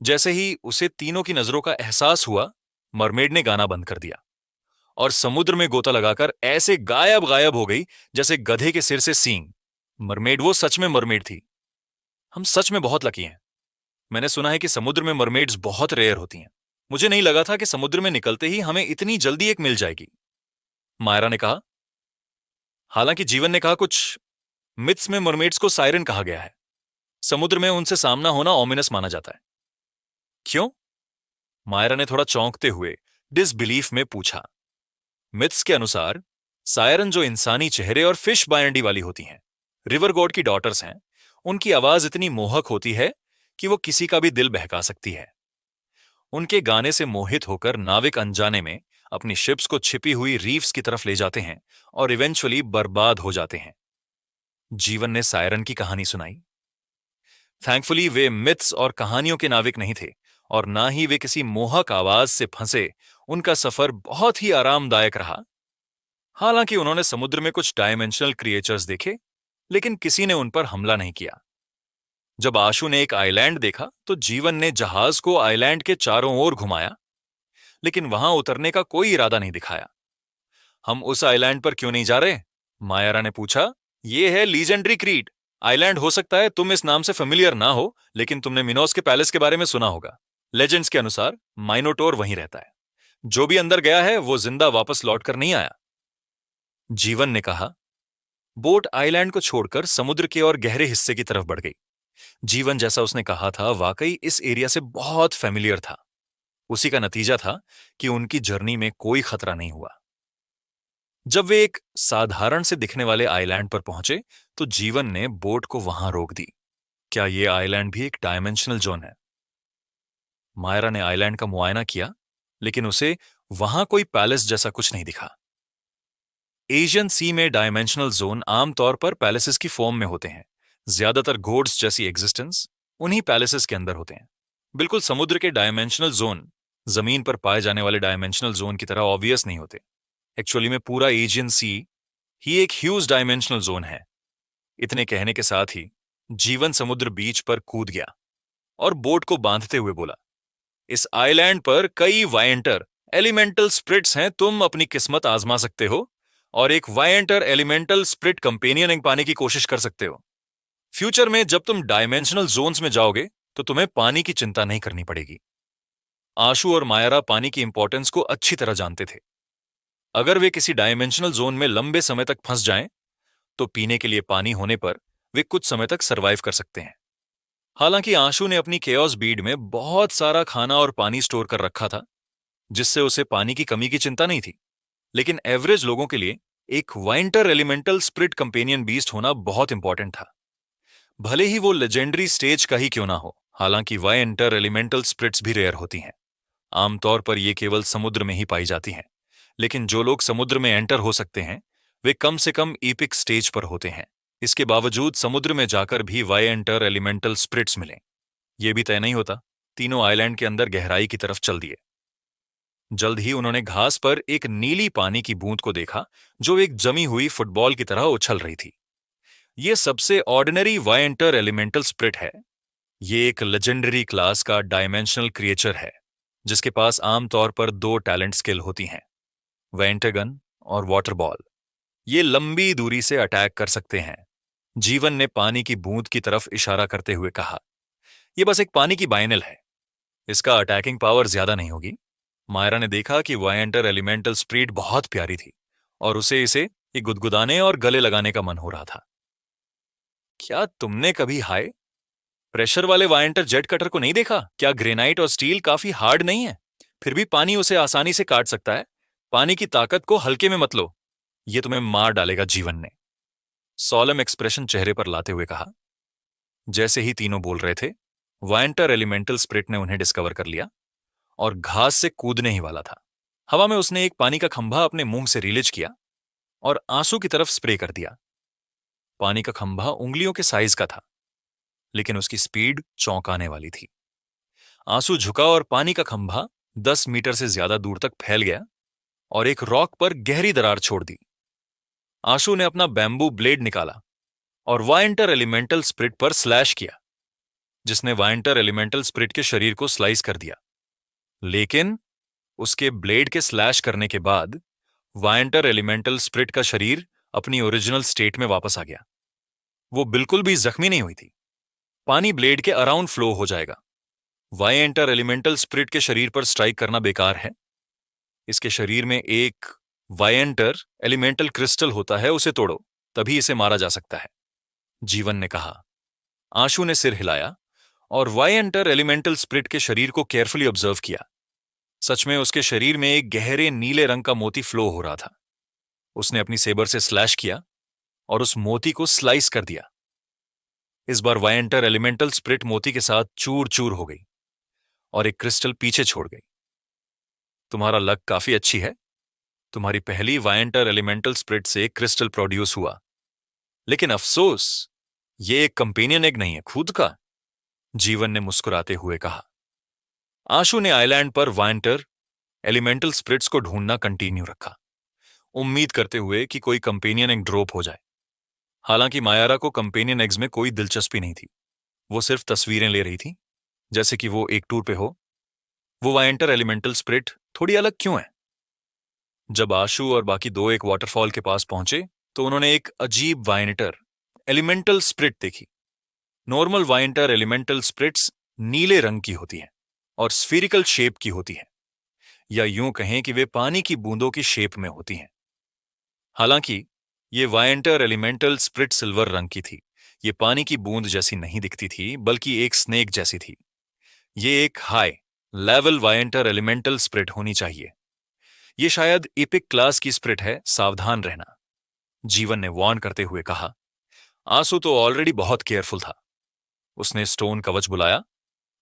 जैसे ही उसे तीनों की नजरों का एहसास हुआ, मरमेड ने गाना बंद कर दिया और समुद्र में गोता लगाकर ऐसे गायब गायब हो गई जैसे गधे के सिर से सींग। मरमेड, वो सच में मरमेड थी। हम सच में बहुत लकी हैं। मैंने सुना है कि समुद्र में मरमेड्स बहुत रेयर होती हैं। मुझे नहीं लगा था कि समुद्र में निकलते ही हमें इतनी जल्दी एक मिल जाएगी, मायरा ने कहा। हालांकि जीवन ने कहा, कुछ मिथ्स में मरमेड्स को सायरन कहा गया है। समुद्र में उनसे सामना होना ओमिनस माना जाता है। क्यों? मायरा ने थोड़ा चौंकते हुए डिसबिलीफ में पूछा। मिथ्स के अनुसार सायरन जो इंसानी चेहरे और फिश बायंडी वाली होती हैं, रिवर गॉड की डॉटर्स हैं, उनकी आवाज इतनी मोहक होती है कि वो किसी का भी दिल बहका सकती है। उनके गाने से मोहित होकर नाविक अनजाने में अपनी शिप्स को छिपी हुई रीफ्स की तरफ ले जाते हैं और इवेंचुअली बर्बाद हो जाते हैं। जीवन ने सायरन की कहानी सुनाई। थैंकफुली वे मिथ्स और कहानियों के नाविक नहीं थे और ना ही वे किसी मोहक आवाज से फंसे। उनका सफर बहुत ही आरामदायक रहा। हालांकि उन्होंने समुद्र में कुछ डायमेंशनल क्रिएचर्स देखे, लेकिन किसी ने उन पर हमला नहीं किया। जब आशु ने एक आइलैंड देखा तो जीवन ने जहाज को आइलैंड के चारों ओर घुमाया, लेकिन वहां उतरने का कोई इरादा नहीं दिखाया। हम उस आइलैंड पर क्यों नहीं जा रहे? मायरा ने पूछा। यह है लीजेंडरी क्रीट आइलैंड। हो सकता है तुम इस नाम से फेमिलियर ना हो, लेकिन तुमने मिनोस के पैलेस के बारे में सुना होगा। लेजेंड्स के अनुसार माइनोटोर वहीं रहता है। जो भी अंदर गया है वो जिंदा वापस लौटकर नहीं आया। जीवन ने कहा। बोट आइलैंड को छोड़कर समुद्र के और गहरे हिस्से की तरफ बढ़ गई। जीवन जैसा उसने कहा था वाकई इस एरिया से बहुत फेमिलियर था। उसी का नतीजा था कि उनकी जर्नी में कोई खतरा नहीं हुआ। जब वे एक साधारण से दिखने वाले आइलैंड पर पहुंचे तो जीवन ने बोट को वहां रोक दी। क्या यह आइलैंड भी एक डायमेंशनल जोन है? मायरा ने आइलैंड का मुआयना किया, लेकिन उसे वहां कोई पैलेस जैसा कुछ नहीं दिखा। एशियन सी में डायमेंशनल जोन आमतौर पर पैलेसेस की फॉर्म में होते हैं। ज्यादातर घोड्स जैसी एग्जिस्टेंस उन्हीं पैलेसेस के अंदर होते हैं। बिल्कुल समुद्र के डायमेंशनल जोन जमीन पर पाए जाने वाले डायमेंशनल जोन की तरह ऑब्वियस नहीं होते। एक्चुअली में पूरा एशियन सी ही एक ह्यूज डायमेंशनल जोन है। इतने कहने के साथ ही जीवन समुद्र बीच पर कूद गया और बोट को बांधते हुए बोला, इस आइलैंड पर कई वायंटर एलिमेंटल स्प्रिट्स हैं। तुम अपनी किस्मत आजमा सकते हो और एक वायंटर एलिमेंटल स्प्रिट कंपेनियन पाने की कोशिश कर सकते हो। फ्यूचर में जब तुम डायमेंशनल जोन्स में जाओगे तो तुम्हें पानी की चिंता नहीं करनी पड़ेगी। आशु और मायरा पानी की इंपॉर्टेंस को अच्छी तरह जानते थे। अगर वे किसी डायमेंशनल जोन में लंबे समय तक फंस जाएं, तो पीने के लिए पानी होने पर वे कुछ समय तक सरवाइव कर सकते हैं। हालांकि आशु ने अपनी केओस बीड में बहुत सारा खाना और पानी स्टोर कर रखा था, जिससे उसे पानी की कमी की चिंता नहीं थी। लेकिन एवरेज लोगों के लिए एक वाइंटर एलिमेंटल स्प्रिट कंपेनियन बीस्ट होना बहुत इंपॉर्टेंट था, भले ही वो लेजेंडरी स्टेज का ही क्यों ना हो। हालांकि वाइंटर एलिमेंटल स्प्रिट्स भी रेयर होती हैं। आमतौर पर ये केवल समुद्र में ही पाई जाती हैं, लेकिन जो लोग समुद्र में एंटर हो सकते हैं वे कम से कम ईपिक स्टेज पर होते हैं। इसके बावजूद समुद्र में जाकर भी वाइंटर एलिमेंटल स्प्रिट्स मिलें, यह भी तय नहीं होता। तीनों आइलैंड के अंदर गहराई की तरफ चल दिए। जल्द ही उन्होंने घास पर एक नीली पानी की बूंद को देखा जो एक जमी हुई फुटबॉल की तरह उछल रही थी। यह सबसे ऑर्डिनरी वाइंटर एलिमेंटल स्प्रिट है। यह एक लेजेंडरी क्लास का डायमेंशनल क्रिएचर है, जिसके पास आमतौर पर 2 टैलेंट स्किल होती हैं, वेंटरगन और वाटर बॉल। ये लंबी दूरी से अटैक कर सकते हैं। जीवन ने पानी की बूंद की तरफ इशारा करते हुए कहा, यह बस एक पानी की बाइनल है, इसका अटैकिंग पावर ज्यादा नहीं होगी। मायरा ने देखा कि वायंटर एलिमेंटल स्प्रिट बहुत प्यारी थी और उसे इसे गुदगुदाने और गले लगाने का मन हो रहा था। क्या तुमने कभी हाय प्रेशर वाले वायंटर जेट कटर को नहीं देखा? क्या ग्रेनाइट और स्टील काफी हार्ड नहीं है, फिर भी पानी उसे आसानी से काट सकता है? पानी की ताकत को हल्के में मत लो, यह तुम्हें मार डालेगा, जीवन ने सॉलम एक्सप्रेशन चेहरे पर लाते हुए कहा। जैसे ही तीनों बोल रहे थे, वायंटर एलिमेंटल स्प्रिट ने उन्हें डिस्कवर कर लिया और घास से कूदने ही वाला था। हवा में उसने एक पानी का खंभा अपने मुंह से रिलीज किया और आंसू की तरफ स्प्रे कर दिया। पानी का खंभा उंगलियों के साइज का था, लेकिन उसकी स्पीड चौंकाने वाली थी। आंसू झुका और पानी का खंभा 10 मीटर से ज्यादा दूर तक फैल गया और एक रॉक पर गहरी दरार छोड़ दी। आशु ने अपना बैम्बू ब्लेड निकाला और वायंटर एलिमेंटल स्प्रिट पर स्लैश किया, जिसने वायंटर एलिमेंटल स्प्रिट के शरीर को स्लाइस कर दिया। लेकिन उसके ब्लेड के स्लैश करने के बाद वायंटर एलिमेंटल स्प्रिट का शरीर अपनी ओरिजिनल स्टेट में वापस आ गया। वो बिल्कुल भी जख्मी नहीं हुई थी। पानी ब्लेड के अराउंड फ्लो हो जाएगा। वायंटर एलिमेंटल स्प्रिट के शरीर पर स्ट्राइक करना बेकार है। इसके शरीर में एक वायंटर एलिमेंटल क्रिस्टल होता है, उसे तोड़ो, तभी इसे मारा जा सकता है, जीवन ने कहा। आशु ने सिर हिलाया और वायंटर एलिमेंटल स्प्रिट के शरीर को केयरफुली ऑब्जर्व किया। सच में उसके शरीर में एक गहरे नीले रंग का मोती फ्लो हो रहा था। उसने अपनी सेबर से स्लैश किया और उस मोती को स्लाइस कर दिया। इस बार वायंटर एलिमेंटल स्प्रिट मोती के साथ चूर चूर हो गई और एक क्रिस्टल पीछे छोड़ गई। तुम्हारा लक काफी अच्छी है। तुम्हारी पहली वायंटर एलिमेंटल स्प्रिट से एक क्रिस्टल प्रोड्यूस हुआ, लेकिन अफसोस ये एक कंपेनियन एग नहीं है, खुद का, जीवन ने मुस्कुराते हुए कहा। आशु ने आइलैंड पर वायंटर एलिमेंटल स्प्रिट्स को ढूंढना कंटिन्यू रखा, उम्मीद करते हुए कि कोई कंपेनियन एग ड्रॉप हो जाए। हालांकि मायारा को कंपेनियन एग्स में कोई दिलचस्पी नहीं थी। वो सिर्फ तस्वीरें ले रही थी, जैसे कि वो एक टूर पे हो। वो वायंटर एलिमेंटल स्प्रिट थोड़ी अलग क्यों है? जब आशु और बाकी दो एक वाटरफॉल के पास पहुंचे तो उन्होंने एक अजीब वायंटर एलिमेंटल स्प्रिट देखी। नॉर्मल वायंटर एलिमेंटल स्प्रिट्स नीले रंग की होती हैं और स्फीरिकल शेप की होती हैं, या यूं कहें कि वे पानी की बूंदों की शेप में होती हैं। हालांकि ये वायंटर एलिमेंटल स्प्रिट सिल्वर रंग की थी। ये पानी की बूंद जैसी नहीं दिखती थी, बल्कि एक स्नेक जैसी थी। ये एक हाई लेवल वायंटर एलिमेंटल स्प्रिट होनी चाहिए। ये शायद इपिक क्लास की स्प्रिट है, सावधान रहना, जीवन ने वार्न करते हुए कहा। आंसू तो ऑलरेडी बहुत केयरफुल था। उसने स्टोन कवच बुलाया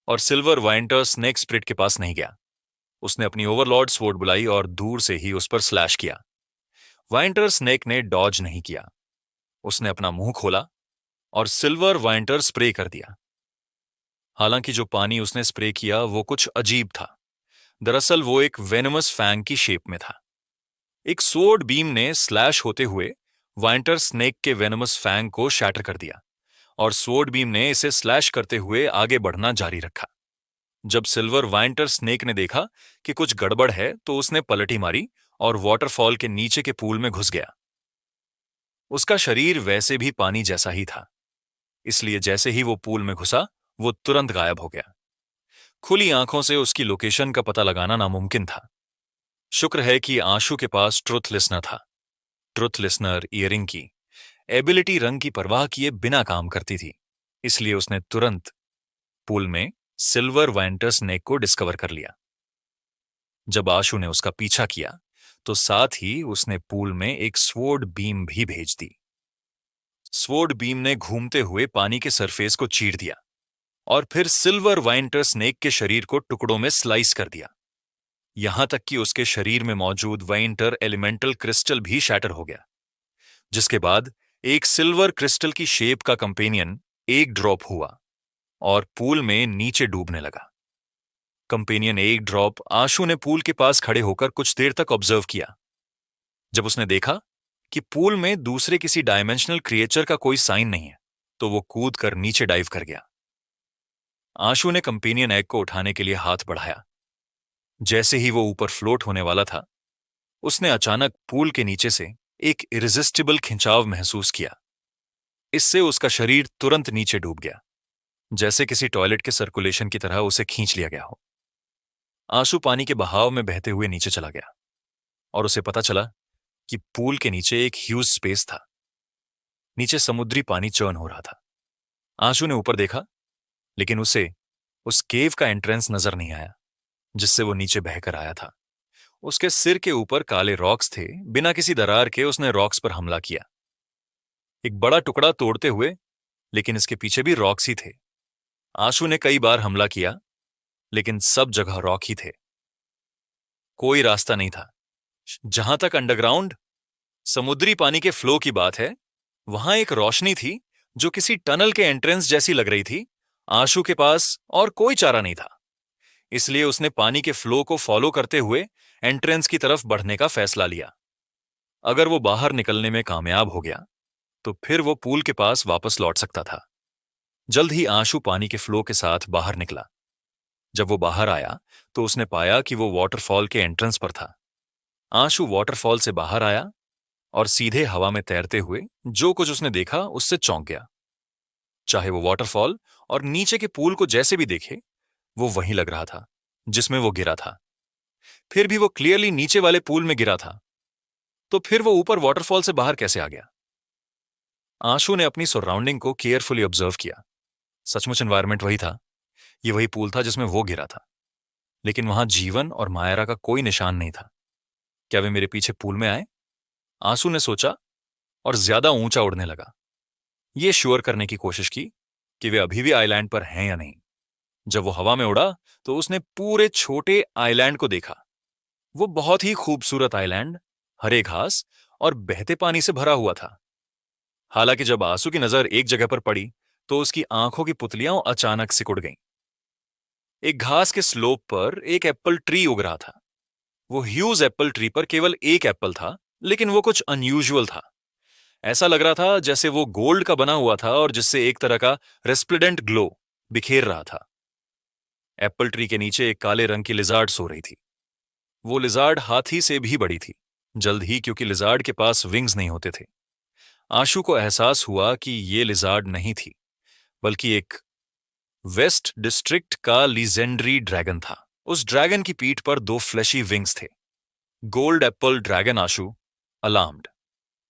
और सिल्वर वायंटर स्नेक स्प्रिट के पास नहीं गया। उसने अपनी ओवरलॉर्ड स्वॉर्ड बुलाई और दूर से ही उस पर स्लैश किया। वायंटर स्नेक ने डॉज नहीं किया। उसने अपना मुंह खोला और सिल्वर वायंटर स्प्रे कर दिया। हालांकि जो पानी उसने स्प्रे किया वो कुछ अजीब था। दरअसल वो एक वेनमस फैंग की शेप में था। एक स्वॉर्ड बीम ने स्लैश होते हुए वायंटर स्नेक के वेनमस फैंग को शैटर कर दिया और स्वॉर्ड बीम ने इसे स्लैश करते हुए आगे बढ़ना जारी रखा। जब सिल्वर वायंटर स्नेक ने देखा कि कुछ गड़बड़ है तो उसने पलटी मारी और वाटरफॉल के नीचे के पूल में घुस गया। उसका शरीर वैसे भी पानी जैसा ही था, इसलिए जैसे ही वो पूल में घुसा वो तुरंत गायब हो गया। खुली आंखों से उसकी लोकेशन का पता लगाना नामुमकिन था। शुक्र है कि आशु के पास ट्रुथ लिसनर था। ट्रुथ लिसनर ईयरिंग की एबिलिटी रंग की परवाह किए बिना काम करती थी, इसलिए उसने तुरंत पूल में सिल्वर वायंटर स्नेक को डिस्कवर कर लिया। जब आशु ने उसका पीछा किया तो साथ ही उसने पूल में एक स्वॉर्ड बीम भी भेज दी। स्वॉर्ड बीम ने घूमते हुए पानी के सरफेस को चीर दिया और फिर सिल्वर वायंटर स्नेक के शरीर को टुकड़ों में स्लाइस कर दिया, यहां तक कि उसके शरीर में मौजूद वायंटर एलिमेंटल क्रिस्टल भी शैटर हो गया। जिसके बाद एक सिल्वर क्रिस्टल की शेप का कंपेनियन एक ड्रॉप हुआ और पूल में नीचे डूबने लगा। कंपेनियन एक ड्रॉप आशु ने पूल के पास खड़े होकर कुछ देर तक ऑब्जर्व किया। जब उसने देखा कि पूल में दूसरे किसी डायमेंशनल क्रिएचर का कोई साइन नहीं है तो वो कूद कर नीचे डाइव कर गया। आशु ने कंपेनियन एग को उठाने के लिए हाथ बढ़ाया। जैसे ही वो ऊपर फ्लोट होने वाला था, उसने अचानक पूल के नीचे से एक इरिजिस्टिबल खिंचाव महसूस किया। इससे उसका शरीर तुरंत नीचे डूब गया, जैसे किसी टॉयलेट के सर्कुलेशन की तरह उसे खींच लिया गया हो। आंसू पानी के बहाव में बहते हुए नीचे चला गया और उसे पता चला कि पूल के नीचे एक ह्यूज स्पेस था। नीचे समुद्री पानी चर्न हो रहा था। आंसू ने ऊपर देखा, लेकिन उसे उस केव का एंट्रेंस नजर नहीं आया जिससे वो नीचे बहकर आया था। उसके सिर के ऊपर काले रॉक्स थे। बिना किसी दरार के उसने रॉक्स पर हमला किया, एक बड़ा टुकड़ा तोड़ते हुए, लेकिन इसके पीछे भी रॉक्स ही थे। आंसू ने कई बार हमला किया, लेकिन सब जगह रॉक ही थे। कोई रास्ता नहीं था। जहां तक अंडरग्राउंड समुद्री पानी के फ्लो की बात है, वहां एक रोशनी थी जो किसी टनल के एंट्रेंस जैसी लग रही थी। आंसू के पास और कोई चारा नहीं था, इसलिए उसने पानी के फ्लो को फॉलो करते हुए एंट्रेंस की तरफ बढ़ने का फैसला लिया। अगर वो बाहर निकलने में कामयाब हो गया तो फिर वो पूल के पास वापस लौट सकता था। जल्द ही आंसू पानी के फ्लो के साथ बाहर निकला। जब वो बाहर आया तो उसने पाया कि वो वाटरफॉल के एंट्रेंस पर था। आशु वॉटरफॉल से बाहर आया और सीधे हवा में तैरते हुए जो कुछ उसने देखा उससे चौंक गया। चाहे वो वॉटरफॉल और नीचे के पूल को जैसे भी देखे, वो वहीं लग रहा था जिसमें वो गिरा था। फिर भी वो क्लियरली नीचे वाले पूल में गिरा था, तो फिर वो ऊपर वॉटरफॉल से बाहर कैसे आ गया? आशु ने अपनी सराउंडिंग को केयरफुली ऑब्जर्व किया। सचमुच एनवायरमेंट वही था, ये वही पूल था जिसमें वो गिरा था, लेकिन वहां जीवन और मायरा का कोई निशान नहीं था। क्या वे मेरे पीछे पूल में आए? आंसू ने सोचा और ज्यादा ऊंचा उड़ने लगा, ये श्योर करने की कोशिश की कि वे अभी भी आइलैंड पर हैं या नहीं। जब वो हवा में उड़ा तो उसने पूरे छोटे आइलैंड को देखा। वो बहुत ही खूबसूरत आइलैंड, हरे घास और बहते पानी से भरा हुआ था। हालांकि जब आंसू की नजर एक जगह पर पड़ी तो उसकी आंखों की पुतलियां अचानक सिकुड़ गईं। एक घास के स्लोप पर एक एप्पल ट्री उग रहा था। वो ह्यूज एप्पल ट्री पर केवल एक एप्पल था, लेकिन वो कुछ अनयूजुअल था। ऐसा लग रहा था जैसे वो गोल्ड का बना हुआ था और जिससे एक तरह का रेस्प्लेडेंट ग्लो बिखेर रहा था। एप्पल ट्री के नीचे एक काले रंग की लिजार्ड सो रही थी। वो लिजार्ड हाथी से भी बड़ी थी, जल्द ही, क्योंकि लिजार्ड के पास विंग्स नहीं होते थे। आशु को एहसास हुआ कि ये लिजार्ड नहीं थी, बल्कि एक वेस्ट डिस्ट्रिक्ट का लीजेंडरी ड्रैगन था। उस ड्रैगन की पीठ पर दो फ्लैशी विंग्स थे। गोल्ड एप्पल ड्रैगन आशु अलार्म्ड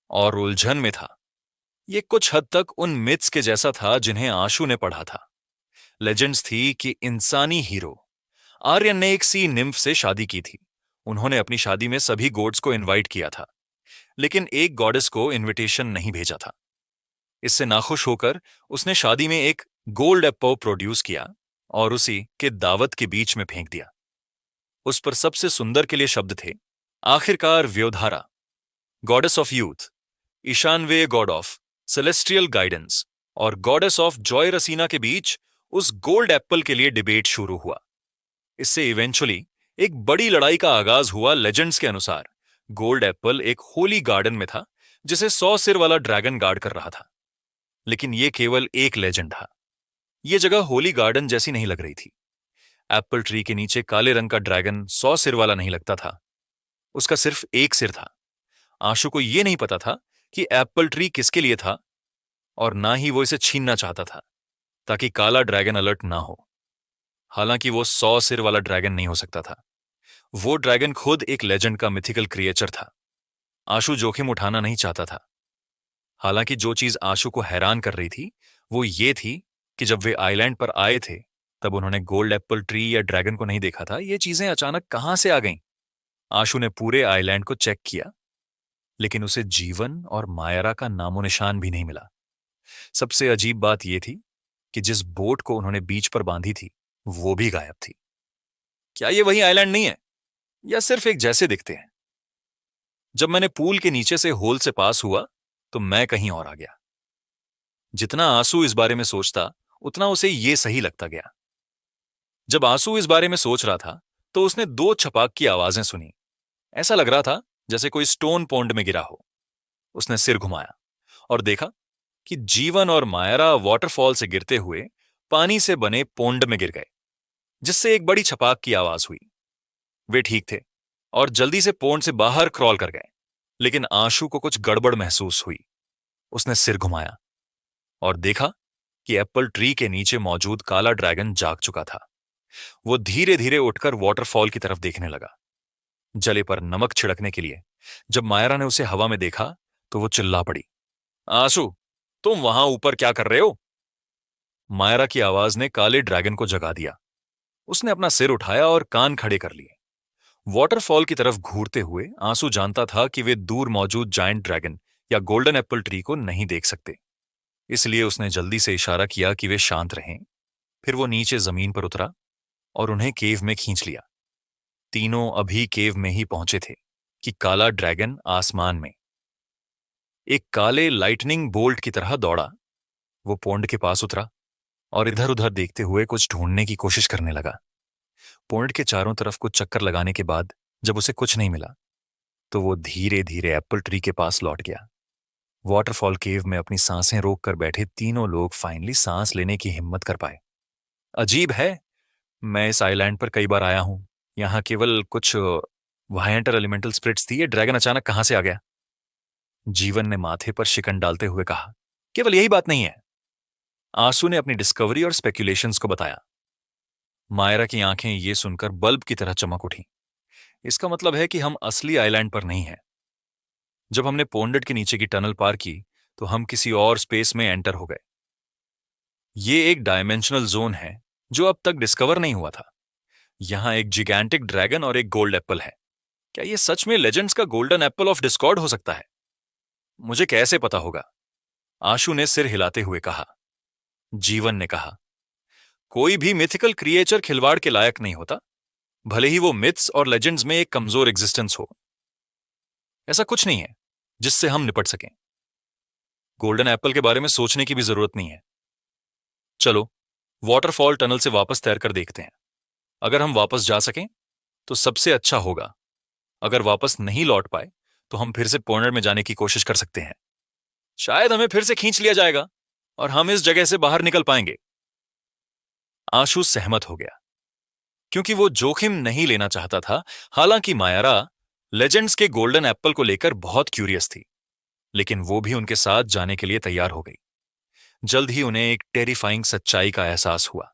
और उलझन में था। ये कुछ हद तक उन मिथ्स के जैसा था जिन्हें आशु ने पढ़ा था। लेजेंड्स थी कि इंसानी हीरो आर्यन ने एक सी निम्फ से शादी की थी। उन्होंने अपनी शादी में सभी गोड्स को इनवाइट किया था, लेकिन एक गॉडेस को इनविटेशन नहीं भेजा था। इससे नाखुश होकर उसने शादी में एक गोल्ड एप्पल प्रोड्यूस किया और उसी के दावत के बीच में फेंक दिया। उस पर सबसे सुंदर के लिए शब्द थे, आखिरकार व्योधारा, गॉडेस ऑफ यूथ, ईशानवेय गॉड ऑफ सेलेस्टियल गाइडेंस और गॉडेस ऑफ जॉय रसीना के बीच उस गोल्ड एप्पल के लिए डिबेट शुरू हुआ। इससे इवेंचुअली एक बड़ी लड़ाई का आगाज हुआ। लेजेंड्स के अनुसार गोल्ड एप्पल एक होली गार्डन में था जिसे 100 सिर वाला ड्रैगन गार्ड कर रहा था। लेकिन यह केवल एक लेजेंड था। यह जगह होली गार्डन जैसी नहीं लग रही थी। एप्पल ट्री के नीचे काले रंग का ड्रैगन 100 सिर वाला नहीं लगता था, उसका सिर्फ एक सिर था। आशु को यह नहीं पता था कि एप्पल ट्री किसके लिए था, और ना ही वो इसे छीनना चाहता था ताकि काला ड्रैगन अलर्ट ना हो। हालांकि वो 100 सिर वाला ड्रैगन नहीं हो सकता था। वो ड्रैगन खुद एक लेजेंड का मिथिकल क्रिएचर था। आशु जोखिम उठाना नहीं चाहता था। हालांकि जो चीज आशु को हैरान कर रही थी वो ये थी कि जब वे आइलैंड पर आए थे तब उन्होंने गोल्ड एप्पल ट्री या ड्रैगन को नहीं देखा था। ये चीजें अचानक कहां से आ गईं? आशु ने पूरे आइलैंड को चेक किया, लेकिन उसे जीवन और मायरा का नामो निशान भी नहीं मिला। सबसे अजीब बात यह थी कि जिस बोट को उन्होंने बीच पर बांधी थी वो भी गायब थी। क्या ये वही आइलैंड नहीं है, या सिर्फ एक जैसे दिखते हैं? जब मैंने पूल के नीचे से होल से पास हुआ तो मैं कहीं और आ गया। जितना आंसू इस बारे में सोचता उतना उसे यह सही लगता गया। जब आंसू इस बारे में सोच रहा था तो उसने दो छपाक की आवाजें सुनी। ऐसा लग रहा था जैसे कोई स्टोन पॉन्ड में गिरा हो। उसने सिर घुमाया और देखा कि जीवन और मायरा वॉटरफॉल से गिरते हुए पानी से बने पोंड में गिर गए, जिससे एक बड़ी छपाक की आवाज हुई। वे ठीक थे और जल्दी से पोंड से बाहर क्रॉल कर गए, लेकिन आशु को कुछ गड़बड़ महसूस हुई। उसने सिर घुमाया और देखा कि एप्पल ट्री के नीचे मौजूद काला ड्रैगन जाग चुका था। वो धीरे धीरे उठकर वॉटरफॉल की तरफ देखने लगा, जले पर नमक छिड़कने के लिए। जब मायरा ने उसे हवा में देखा तो वो चिल्ला पड़ी, आशु, तुम वहां ऊपर क्या कर रहे हो? मायरा की आवाज ने काले ड्रैगन को जगा दिया। उसने अपना सिर उठाया और कान खड़े कर लिए। वॉटरफॉल की तरफ घूरते हुए आंसू जानता था कि वे दूर मौजूद जायंट ड्रैगन या गोल्डन एप्पल ट्री को नहीं देख सकते, इसलिए उसने जल्दी से इशारा किया कि वे शांत रहें। फिर वो नीचे जमीन पर उतरा और उन्हें केव में खींच लिया। तीनों अभी केव में ही पहुंचे थे कि काला ड्रैगन आसमान में एक काले लाइटनिंग बोल्ट की तरह दौड़ा। वो पोंड के पास उतरा और इधर उधर देखते हुए कुछ ढूंढने की कोशिश करने लगा। पोंड के चारों तरफ कुछ चक्कर लगाने के बाद जब उसे कुछ नहीं मिला तो वो धीरे धीरे एप्पल ट्री के पास लौट गया। वॉटरफॉल केव में अपनी सांसें रोक कर बैठे तीनों लोग फाइनली सांस लेने की हिम्मत कर पाए। अजीब है, मैं इस आइलैंड पर कई बार आया हूं, यहां केवल कुछ वहां एंटर एलिमेंटल स्पिरिट्स थी, ये ड्रैगन अचानक कहां से आ गया? जीवन ने माथे पर शिकन डालते हुए कहा, केवल यही बात नहीं है। आंसू ने अपनी डिस्कवरी और स्पेक्यूलेशंस को बताया। मायरा की आंखें ये सुनकर बल्ब की तरह चमक उठी। इसका मतलब है कि हम असली आइलैंड पर नहीं हैं। जब हमने पोंडेड के नीचे की टनल पार की तो हम किसी और स्पेस में एंटर हो गए। ये एक डायमेंशनल जोन है जो अब तक डिस्कवर नहीं हुआ था। यहां एक जिगैंटिक ड्रैगन और एक गोल्ड एप्पल है। क्या ये सच में लेजेंड्स का गोल्डन एप्पल ऑफ डिस्कॉर्ड हो सकता है? मुझे कैसे पता होगा? आशु ने सिर हिलाते हुए कहा। जीवन ने कहा, कोई भी मिथिकल क्रिएचर खिलवाड़ के लायक नहीं होता, भले ही वो मिथ्स और लेजेंड्स में एक कमजोर एग्जिस्टेंस हो। ऐसा कुछ नहीं है जिससे हम निपट सकें। गोल्डन एप्पल के बारे में सोचने की भी जरूरत नहीं है। चलो वाटरफॉल टनल से वापस तैरकर देखते हैं। अगर हम वापस जा सकें तो सबसे अच्छा होगा। अगर वापस नहीं लौट पाए तो हम फिर से पोर्नर में जाने की कोशिश कर सकते हैं। शायद हमें फिर से खींच लिया जाएगा और हम इस जगह से बाहर निकल पाएंगे। आशु सहमत हो गया क्योंकि वो जोखिम नहीं लेना चाहता था। हालांकि मायरा लेजेंड्स के गोल्डन एप्पल को लेकर बहुत क्यूरियस थी, लेकिन वो भी उनके साथ जाने के लिए तैयार हो गई। जल्द ही उन्हें एक टेरिफाइंग सच्चाई का एहसास हुआ।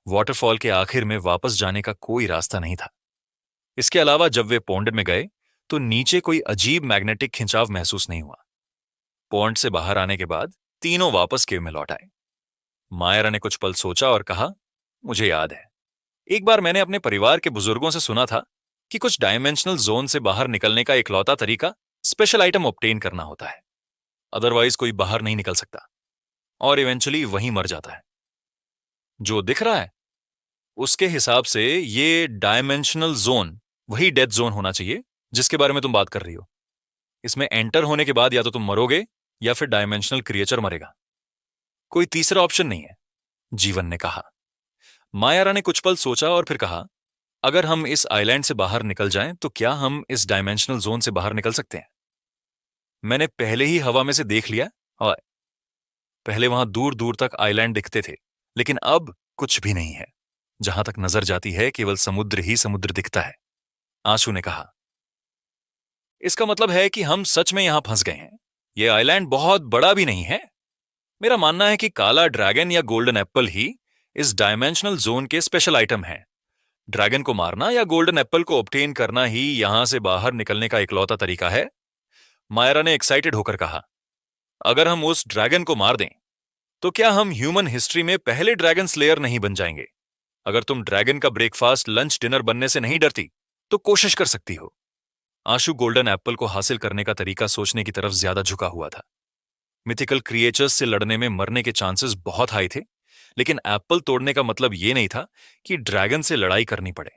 वाटरफॉल के आखिर में वापस जाने का कोई रास्ता नहीं था। इसके अलावा जब वे पोंड में गए तो नीचे कोई अजीब मैग्नेटिक खिंचाव महसूस नहीं हुआ। पॉन्ड से बाहर आने के बाद तीनों वापस केव में लौट आए। मायरा ने कुछ पल सोचा और कहा, मुझे याद है, एक बार मैंने अपने परिवार के बुजुर्गों से सुना था कि कुछ डायमेंशनल जोन से बाहर निकलने का इकलौता तरीका स्पेशल आइटम ऑब्टेन करना होता है। अदरवाइज कोई बाहर नहीं निकल सकता और इवेंचुअली वहीं मर जाता है। जो दिख रहा है उसके हिसाब से ये डायमेंशनल जोन वही डेथ जोन होना चाहिए जिसके बारे में तुम बात कर रही हो। इसमें एंटर होने के बाद या तो तुम मरोगे या फिर डायमेंशनल क्रिएचर मरेगा। कोई तीसरा ऑप्शन नहीं है, जीवन ने कहा। मायारा ने कुछ पल सोचा और फिर कहा, अगर हम इस आइलैंड से बाहर निकल जाएं तो क्या हम इस डायमेंशनल जोन से बाहर निकल सकते हैं? मैंने पहले ही हवा में से देख लिया और पहले वहां दूर दूर तक आइलैंड दिखते थे, लेकिन अब कुछ भी नहीं है। जहां तक नजर जाती है केवल समुद्र ही समुद्र दिखता है। आंसू ने कहा, इसका मतलब है कि हम सच में यहां फंस गए हैं। यह आइलैंड बहुत बड़ा भी नहीं है। मेरा मानना है कि काला ड्रैगन या गोल्डन एप्पल ही इस डायमेंशनल जोन के स्पेशल आइटम हैं। ड्रैगन को मारना या गोल्डन एप्पल को ऑब्टेन करना ही यहां से बाहर निकलने का इकलौता तरीका है। मायरा ने एक्साइटेड होकर कहा, अगर हम उस ड्रैगन को मार दें तो क्या हम ह्यूमन हिस्ट्री में पहले ड्रैगन स्लेयर नहीं बन जाएंगे? अगर तुम ड्रैगन का ब्रेकफास्ट लंच डिनर बनने से नहीं डरती तो कोशिश कर सकती हो। आशु गोल्डन एप्पल को हासिल करने का तरीका सोचने की तरफ ज्यादा झुका हुआ था। मिथिकल क्रिएचर्स से लड़ने में मरने के चांसेस बहुत हाई थे, लेकिन एप्पल तोड़ने का मतलब यह नहीं था कि ड्रैगन से लड़ाई करनी पड़े।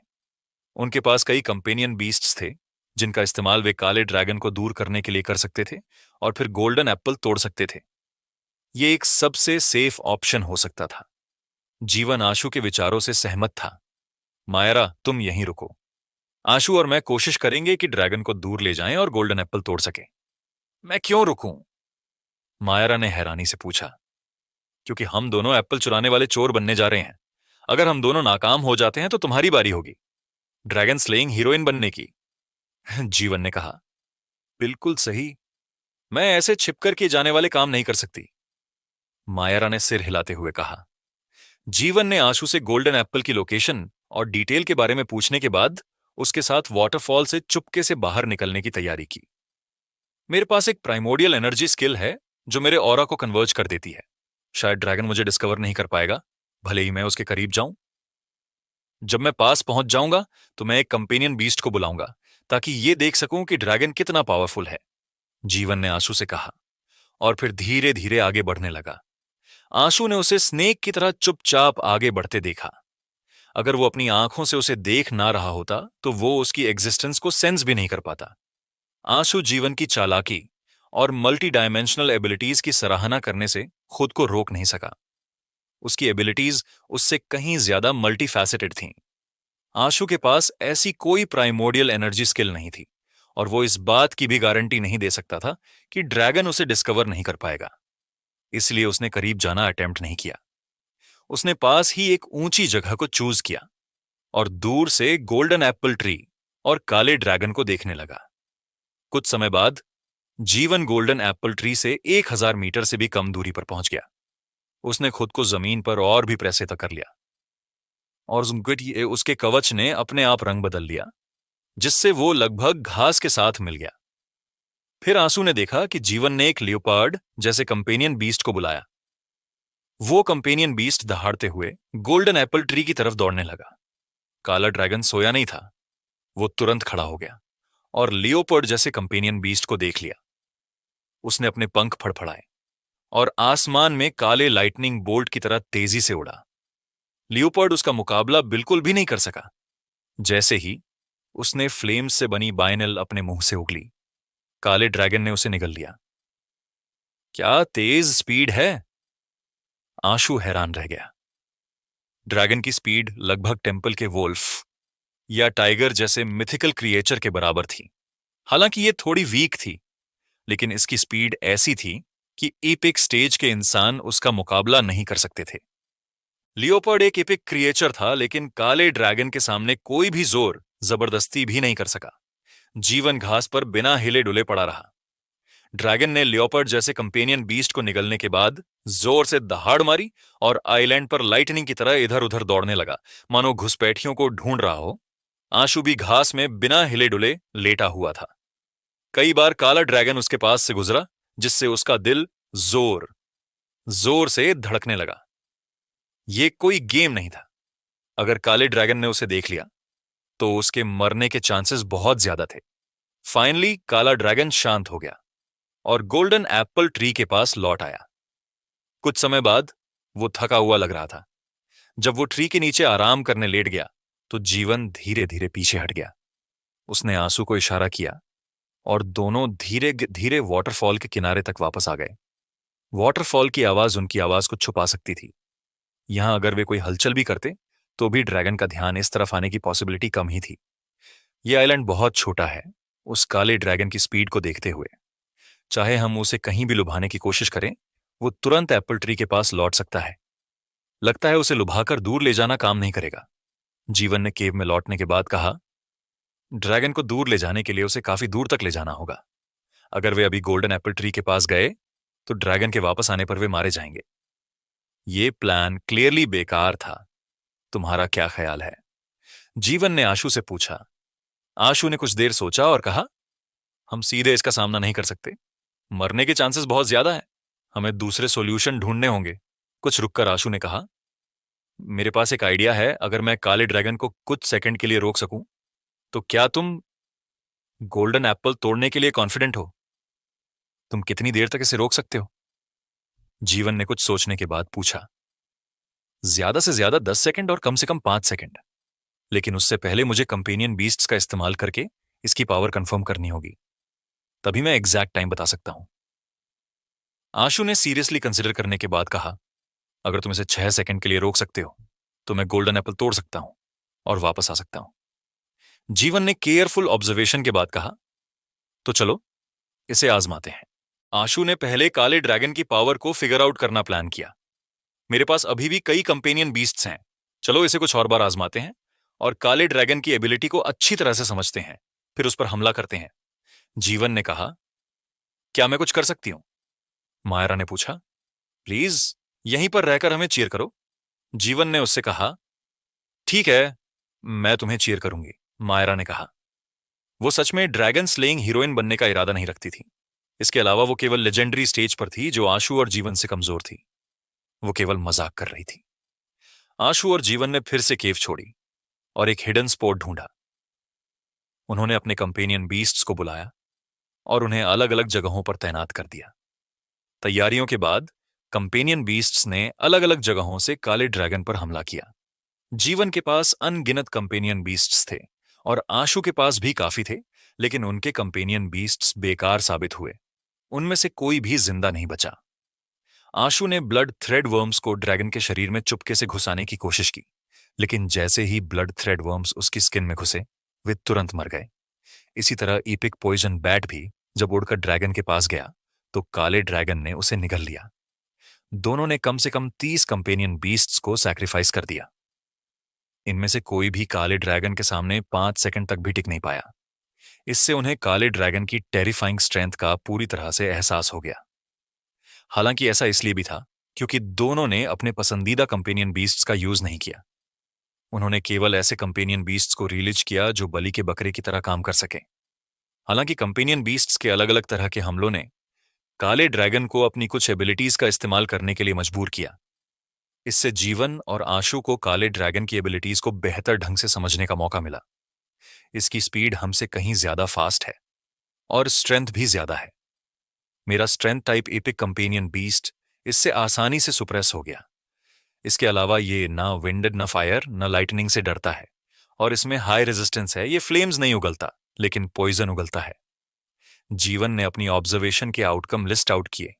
उनके पास कई कंपेनियन बीस्ट्स थे जिनका इस्तेमाल वे काले ड्रैगन को दूर करने के लिए कर सकते थे और फिर गोल्डन एप्पल तोड़ सकते थे। ये एक सबसे सेफ ऑप्शन हो सकता था। जीवन आशु के विचारों से सहमत था। मायरा, तुम यहीं रुको। आशु और मैं कोशिश करेंगे कि ड्रैगन को दूर ले जाएं और गोल्डन एप्पल तोड़ सकें। मैं क्यों रुकूं? मायरा ने हैरानी से पूछा। क्योंकि हम दोनों एप्पल चुराने वाले चोर बनने जा रहे हैं। अगर हम दोनों नाकाम हो जाते हैं तो तुम्हारी बारी होगी ड्रैगन स्लेइंग हीरोइन बनने की। जीवन ने कहा, बिल्कुल सही। मैं ऐसे छिपकर किए जाने वाले काम नहीं कर सकती। मायरा ने सिर हिलाते हुए कहा। जीवन ने आशु से गोल्डन एप्पल की लोकेशन और डिटेल के बारे में पूछने के बाद उसके साथ वाटरफॉल से चुपके से बाहर निकलने की तैयारी की। मेरे पास एक प्राइमोडियल एनर्जी स्किल है जो मेरे ऑरा को कन्वर्ज कर देती है। शायद ड्रैगन मुझे डिस्कवर नहीं कर पाएगा, भले ही मैं उसके करीब जाऊं। जब मैं पास पहुंच जाऊंगा तो मैं एक कंपेनियन बीस्ट को बुलाऊंगा ताकि ये देख सकूं कि ड्रैगन कितना पावरफुल है, जीवन ने आशु से कहा और फिर धीरे धीरे आगे बढ़ने लगा। आशु ने उसे स्नेक की तरह चुपचाप आगे बढ़ते देखा। अगर वो अपनी आंखों से उसे देख ना रहा होता तो वो उसकी एग्जिस्टेंस को सेंस भी नहीं कर पाता। आशु जीवन की चालाकी और मल्टी डायमेंशनल एबिलिटीज की सराहना करने से खुद को रोक नहीं सका। उसकी एबिलिटीज उससे कहीं ज्यादा मल्टी फैसेटेड थीं। आशु के पास ऐसी कोई प्राइमोडियल एनर्जी स्किल नहीं थी और वो इस बात की भी गारंटी नहीं दे सकता था कि ड्रैगन उसे डिस्कवर नहीं कर पाएगा। इसलिए उसने करीब जाना अटेम्प्ट नहीं किया। उसने पास ही एक ऊंची जगह को चूज किया और दूर से गोल्डन एप्पल ट्री और काले ड्रैगन को देखने लगा। कुछ समय बाद जीवन गोल्डन एप्पल ट्री से 1000 मीटर से भी कम दूरी पर पहुंच गया। उसने खुद को जमीन पर और भी प्रेस कर लिया और उसके कवच ने अपने आप रंग बदल लिया, जिससे वो लगभग घास के साथ मिल गया। फिर आंसू ने देखा कि जीवन ने एक लियोपार्ड जैसे कंपेनियन बीस्ट को बुलाया। वो कंपेनियन बीस्ट दहाड़ते हुए गोल्डन एप्पल ट्री की तरफ दौड़ने लगा। काला ड्रैगन सोया नहीं था। वो तुरंत खड़ा हो गया और लियोपर्ड जैसे कंपेनियन बीस्ट को देख लिया। उसने अपने पंख फड़फड़ाए और आसमान में काले लाइटनिंग बोल्ट की तरह तेजी से उड़ा। लियोपर्ड उसका मुकाबला बिल्कुल भी नहीं कर सका। जैसे ही उसने फ्लेम्स से बनी बाइनल अपने मुंह से उगली, काले ड्रैगन ने उसे निगल लिया। क्या तेज स्पीड है! आशु हैरान रह गया। ड्रैगन की स्पीड लगभग टेंपल के वोल्फ या टाइगर जैसे मिथिकल क्रिएचर के बराबर थी। हालांकि यह थोड़ी वीक थी, लेकिन इसकी स्पीड ऐसी थी कि एपिक स्टेज के इंसान उसका मुकाबला नहीं कर सकते थे। लियोपर्ड एक एपिक क्रिएचर था, लेकिन काले ड्रैगन के सामने कोई भी जोर जबरदस्ती भी नहीं कर सका। जीवन घास पर बिना हिले डुले पड़ा रहा। ड्रैगन ने लियोपर्ड जैसे कंपेनियन बीस्ट को निगलने के बाद जोर से दहाड़ मारी और आइलैंड पर लाइटनिंग की तरह इधर उधर दौड़ने लगा, मानो घुसपैठियों को ढूंढ रहा हो। आशु भी घास में बिना हिले डुले लेटा हुआ था। कई बार काला ड्रैगन उसके पास से गुजरा, जिससे उसका दिल जोर जोर से धड़कने लगा। यह कोई गेम नहीं था। अगर काले ड्रैगन ने उसे देख लिया तो उसके मरने के चांसेस बहुत ज्यादा थे। फाइनली काला ड्रैगन शांत हो गया और गोल्डन एप्पल ट्री के पास लौट आया। कुछ समय बाद वो थका हुआ लग रहा था। जब वो ट्री के नीचे आराम करने लेट गया तो जीवन धीरे धीरे पीछे हट गया। उसने आंसू को इशारा किया और दोनों धीरे धीरे वाटरफॉल के किनारे तक वापस आ गए। वाटरफॉल की आवाज उनकी आवाज को छुपा सकती थी। यहां अगर वे कोई हलचल भी करते तो भी ड्रैगन का ध्यान इस तरफ आने की पॉसिबिलिटी कम ही थी। यह आइलैंड बहुत छोटा है। उस काले ड्रैगन की स्पीड को देखते हुए चाहे हम उसे कहीं भी लुभाने की कोशिश करें, वो तुरंत एप्पल ट्री के पास लौट सकता है। लगता है उसे लुभाकर दूर ले जाना काम नहीं करेगा। जीवन ने केव में लौटने के बाद कहा, ड्रैगन को दूर ले जाने के लिए उसे काफी दूर तक ले जाना होगा। अगर वे अभी गोल्डन एप्पल ट्री के पास गए तो ड्रैगन के वापस आने पर वे मारे जाएंगे। ये प्लान क्लियरली बेकार था। तुम्हारा क्या ख्याल है? जीवन ने आशु से पूछा। आशु ने कुछ देर सोचा और कहा, हम सीधे इसका सामना नहीं कर सकते। मरने के चांसेस बहुत ज्यादा है। हमें दूसरे सॉल्यूशन ढूंढने होंगे। कुछ रुककर आशु ने कहा, मेरे पास एक आइडिया है। अगर मैं काले ड्रैगन को कुछ सेकंड के लिए रोक सकूं तो क्या तुम गोल्डन एप्पल तोड़ने के लिए कॉन्फिडेंट हो? तुम कितनी देर तक इसे रोक सकते हो? जीवन ने कुछ सोचने के बाद पूछा। ज्यादा से ज्यादा 10 सेकंड और कम से कम 5 सेकंड। लेकिन उससे पहले मुझे कंपेनियन बीस्ट्स का इस्तेमाल करके इसकी पावर कंफर्म करनी होगी। तभी मैं एग्जैक्ट टाइम बता सकता हूं। आशु ने सीरियसली कंसिडर करने के बाद कहा, अगर तुम इसे 6 सेकंड के लिए रोक सकते हो तो मैं गोल्डन एप्पल तोड़ सकता हूं और वापस आ सकता हूं। जीवन ने केयरफुल ऑब्जर्वेशन के बाद कहा, तो चलो इसे आजमाते हैं। आशु ने पहले काले ड्रैगन की पावर को फिगर आउट करना प्लान किया। मेरे पास अभी भी कई कंपेनियन बीस्ट्स हैं। चलो इसे कुछ और बार आजमाते हैं और काले ड्रैगन की एबिलिटी को अच्छी तरह से समझते हैं, फिर उस पर हमला करते हैं। जीवन ने कहा, क्या मैं कुछ कर सकती हूं? मायरा ने पूछा। प्लीज यहीं पर रहकर हमें चीयर करो। जीवन ने उससे कहा, ठीक है, मैं तुम्हें चीयर करूंगी। मायरा ने कहा। वो सच में ड्रैगन स्लेइंग हीरोइन बनने का इरादा नहीं रखती थी। इसके अलावा वो केवल लेजेंडरी स्टेज पर थी जो आशु और जीवन से कमजोर थी। वो केवल मजाक कर रही थी। आशु और जीवन ने फिर से केव छोड़ी और एक हिडन स्पॉट ढूंढा। उन्होंने अपने कंपेनियन बीस्ट्स को बुलाया और उन्हें अलग अलग जगहों पर तैनात कर दिया। तैयारियों के बाद कंपेनियन बीस्ट्स ने अलग अलग जगहों से काले ड्रैगन पर हमला किया। जीवन के पास अनगिनत कंपेनियन बीस्ट्स थे और आशु के पास भी काफी थे, लेकिन उनके कंपेनियन बीस्ट्स बेकार साबित हुए। उनमें से कोई भी जिंदा नहीं बचा। आशु ने ब्लड थ्रेड वर्म्स को ड्रैगन के शरीर में चुपके से घुसाने की कोशिश की, लेकिन जैसे ही ब्लड थ्रेड वर्म्स उसकी स्किन में घुसे वे तुरंत मर गए। इसी तरह ईपिक पॉइजन बैट भी जब उड़कर ड्रैगन के पास गया तो काले ड्रैगन ने उसे निगल लिया। दोनों ने कम से कम 30 कंपेनियन बीस्ट्स को सैक्रिफाइस कर दिया। इनमें से कोई भी काले ड्रैगन के सामने 5 सेकंड तक भी टिक नहीं पाया। इससे उन्हें काले ड्रैगन की टेरिफाइंग स्ट्रेंथ का पूरी तरह से एहसास हो गया। हालांकि ऐसा इसलिए भी था क्योंकि दोनों ने अपने पसंदीदा कंपेनियन बीस्ट्स का यूज नहीं किया। उन्होंने केवल ऐसे कंपेनियन बीस्ट्स को रिलीज किया जो बलि के बकरे की तरह काम कर सके। हालांकि कंपेनियन बीस्ट्स के अलग अलग तरह के हमलों ने काले ड्रैगन को अपनी कुछ एबिलिटीज का इस्तेमाल करने के लिए मजबूर किया। इससे जीवन और आशु को काले ड्रैगन की एबिलिटीज को बेहतर ढंग से समझने का मौका मिला। इसकी स्पीड हमसे कहीं ज्यादा फास्ट है और स्ट्रेंथ भी ज्यादा है। मेरा strength type epic companion beast इससे आसानी से सुप्रेस हो गया। इसके अलावा ये ना विंड ना फायर ना लाइटनिंग से डरता है और इसमें हाई रेजिस्टेंस है। ये फ्लेम्स नहीं उगलता लेकिन पॉइजन उगलता है। जीवन ने अपनी ऑब्जर्वेशन के आउटकम लिस्ट आउट किए।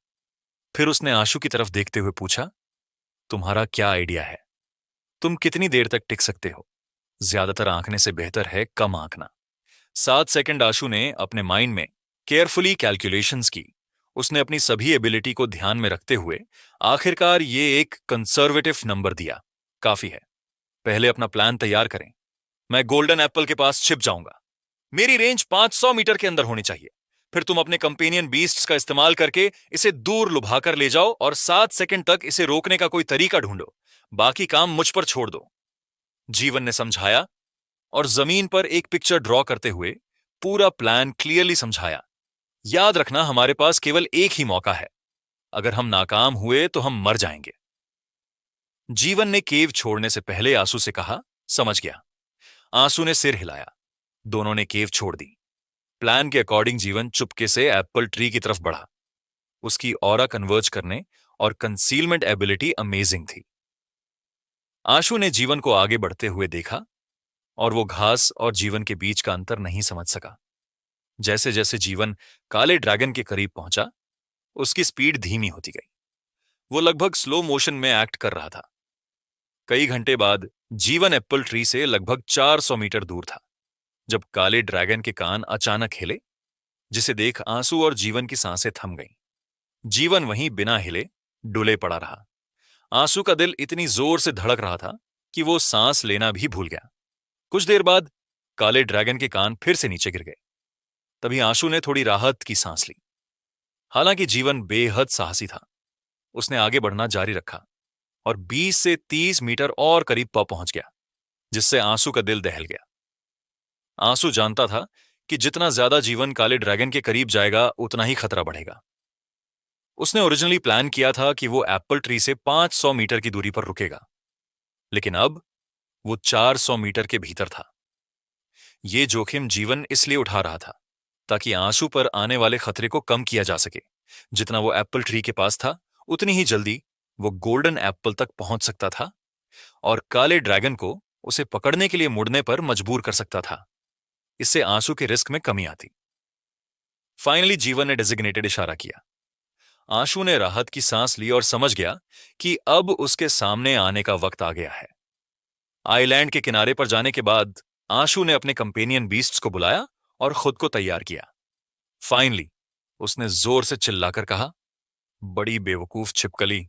फिर उसने आशु की तरफ देखते हुए पूछा, तुम्हारा क्या आइडिया है? तुम कितनी देर तक टिक सकते हो? ज्यादातर आंकने से बेहतर है कम आंकना। 7 सेकंड आशु ने अपने माइंड में केयरफुली कैलकुलेशंस की। उसने अपनी सभी एबिलिटी को ध्यान में रखते हुए आखिरकार ये एक कंजर्वेटिव नंबर दिया। काफी है, पहले अपना प्लान तैयार करें। मैं गोल्डन एप्पल के पास छिप जाऊंगा। मेरी रेंज 500 मीटर के अंदर होनी चाहिए। फिर तुम अपने कंपेनियन बीस्ट्स का इस्तेमाल करके इसे दूर लुभाकर ले जाओ और 7 सेकंड तक इसे रोकने का कोई तरीका ढूंढो। बाकी काम मुझ पर छोड़ दो। जीवन ने समझाया और जमीन पर एक पिक्चर ड्रॉ करते हुए पूरा प्लान क्लियरली समझाया। याद रखना, हमारे पास केवल एक ही मौका है। अगर हम नाकाम हुए तो हम मर जाएंगे। जीवन ने केव छोड़ने से पहले आंसू से कहा, समझ गया। आंसू ने सिर हिलाया। दोनों ने केव छोड़ दी। प्लान के अकॉर्डिंग जीवन चुपके से एप्पल ट्री की तरफ बढ़ा। उसकी ऑरा कन्वर्ज करने और कंसीलमेंट एबिलिटी अमेजिंग थी। आशु ने जीवन को आगे बढ़ते हुए देखा और वो घास और जीवन के बीच का अंतर नहीं समझ सका। जैसे जैसे जीवन काले ड्रैगन के करीब पहुंचा, उसकी स्पीड धीमी होती गई। वो लगभग स्लो मोशन में एक्ट कर रहा था। कई घंटे बाद जीवन एप्पल ट्री से लगभग 400 मीटर दूर था जब काले ड्रैगन के कान अचानक हिले, जिसे देख आंसू और जीवन की सांसें थम गईं। जीवन वहीं बिना हिले डुले पड़ा रहा। आंसू का दिल इतनी जोर से धड़क रहा था कि वो सांस लेना भी भूल गया। कुछ देर बाद काले ड्रैगन के कान फिर से नीचे गिर गए। तभी आंसू ने थोड़ी राहत की सांस ली। हालांकि जीवन बेहद साहसी था। उसने आगे बढ़ना जारी रखा और 20 से 30 मीटर और करीब पहुंच गया, जिससे आंसू का दिल दहल गया। आंसू जानता था कि जितना ज्यादा जीवन काले ड्रैगन के करीब जाएगा उतना ही खतरा बढ़ेगा। उसने ओरिजिनली प्लान किया था कि वो एप्पल ट्री से 500 मीटर की दूरी पर रुकेगा, लेकिन अब वो 400 मीटर के भीतर था। ये जोखिम जीवन इसलिए उठा रहा था ताकि आंसू पर आने वाले खतरे को कम किया जा सके। जितना वो एप्पल ट्री के पास था, उतनी ही जल्दी वो गोल्डन एप्पल तक पहुंच सकता था और काले ड्रैगन को उसे पकड़ने के लिए मुड़ने पर मजबूर कर सकता था। इससे आंसू के रिस्क में कमी आती। फाइनली जीवन ने डेजिग्नेटेड इशारा किया। आंसू ने राहत की सांस ली और समझ गया कि अब उसके सामने आने का वक्त आ गया है। आइलैंड के किनारे पर जाने के बाद आंसू ने अपने कंपेनियन बीस्ट्स को बुलाया और खुद को तैयार किया। फाइनली उसने जोर से चिल्लाकर कहा, बड़ी बेवकूफ छिपकली,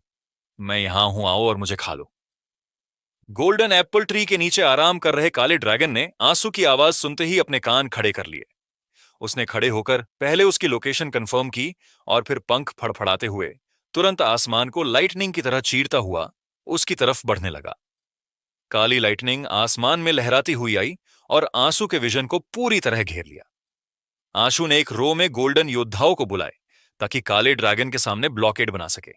मैं यहां हूं, आओ और मुझे खा लो। गोल्डन एप्पल ट्री के नीचे आराम कर रहे काले ड्रैगन ने आंसू की आवाज सुनते ही अपने कान खड़े कर लिए। उसने खड़े होकर पहले उसकी लोकेशन कंफर्म की और फिर पंख फड़फड़ाते हुए तुरंत आसमान को लाइटनिंग की तरह चीरता हुआ उसकी तरफ बढ़ने लगा। काली लाइटनिंग आसमान में लहराती हुई आई और आंसू के विजन को पूरी तरह घेर लिया। आंसू ने एक रो में गोल्डन योद्धाओं को बुलाए ताकि काले ड्रैगन के सामने ब्लॉकेड बना सके।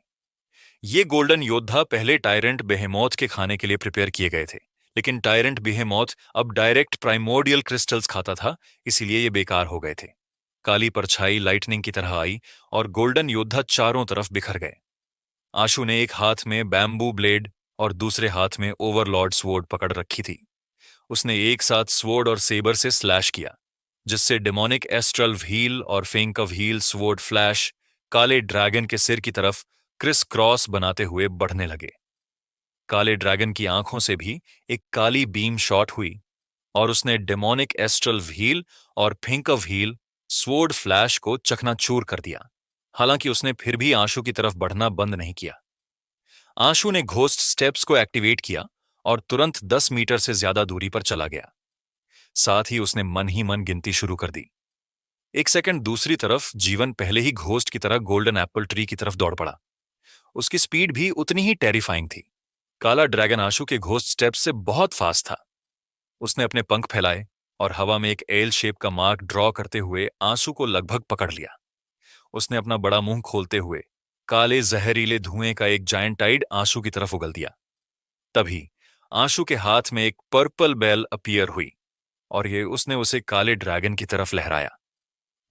ये गोल्डन योद्धा पहले टायरेंट बेहेमोथ के खाने के लिए प्रिपेयर किए गए थे, लेकिन टायरेंट बेहेमोथ अब डायरेक्ट प्राइमोर्डियल क्रिस्टल्स खाता था, इसीलिए ये बेकार हो गए थे। काली परछाई लाइटनिंग की तरह आई और गोल्डन योद्धा चारों तरफ बिखर गए। आशु ने एक हाथ में बैम्बू ब्लेड और दूसरे हाथ में ओवरलॉर्ड स्वॉर्ड पकड़ रखी थी। उसने एक साथ स्वॉर्ड और सेबर से स्लैश किया, जिससे डेमोनिक एस्ट्रल व्हील और फेंक ऑफ हील स्वॉर्ड फ्लैश काले ड्रैगन के सिर की तरफ क्रिस क्रॉस बनाते हुए बढ़ने लगे। काले ड्रैगन की आंखों से भी एक काली बीम शॉट हुई और उसने डेमोनिक एस्ट्रल व्हील और fink of heel sword flash को चकनाचूर कर दिया। हालांकि उसने फिर भी आंसू की तरफ बढ़ना बंद नहीं किया। आंसू ने घोस्ट स्टेप्स को एक्टिवेट किया और तुरंत 10 मीटर से ज्यादा दूरी पर चला गया। साथ ही उसने मन ही मन गिनती शुरू कर दी। एक सेकंड दूसरी तरफ जीवन पहले ही घोस्ट की तरह गोल्डन एप्पल ट्री की तरफ दौड़ पड़ा। उसकी स्पीड भी उतनी ही टेरिफाइंग थी। काला ड्रैगन आशु के घोस्ट स्टेप से बहुत फास्ट था। उसने अपने पंख फैलाए और हवा में एक एल शेप का मार्क ड्रॉ करते हुए आंसू को लगभग पकड़ लिया। उसने अपना बड़ा मुंह खोलते हुए काले जहरीले धुएं का एक जायंटाइड आंसू की तरफ उगल दिया। तभी आंसू के हाथ में एक पर्पल बेल अपीयर हुई और उसने उसे काले ड्रैगन की तरफ लहराया,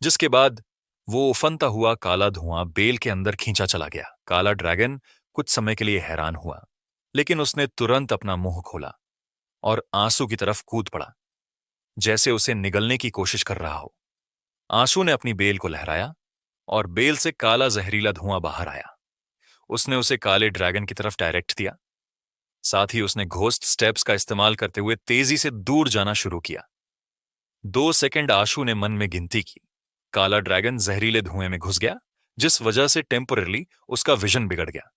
जिसके बाद वो उफनता हुआ काला धुआं बेल के अंदर खींचा चला गया। काला ड्रैगन कुछ समय के लिए हैरान हुआ, लेकिन उसने तुरंत अपना मुंह खोला और आंसू की तरफ कूद पड़ा, जैसे उसे निगलने की कोशिश कर रहा हो। आंसू ने अपनी बेल को लहराया और बेल से काला जहरीला धुआं बाहर आया। उसने उसे काले ड्रैगन की तरफ डायरेक्ट दिया। साथ ही उसने घोस्ट स्टेप्स का इस्तेमाल करते हुए तेजी से दूर जाना शुरू किया। 2 सेकंड आशु ने मन में गिनती की। काला ड्रैगन जहरीले धुएं में घुस गया, जिस वजह से टेम्पररी उसका विजन बिगड़ गया।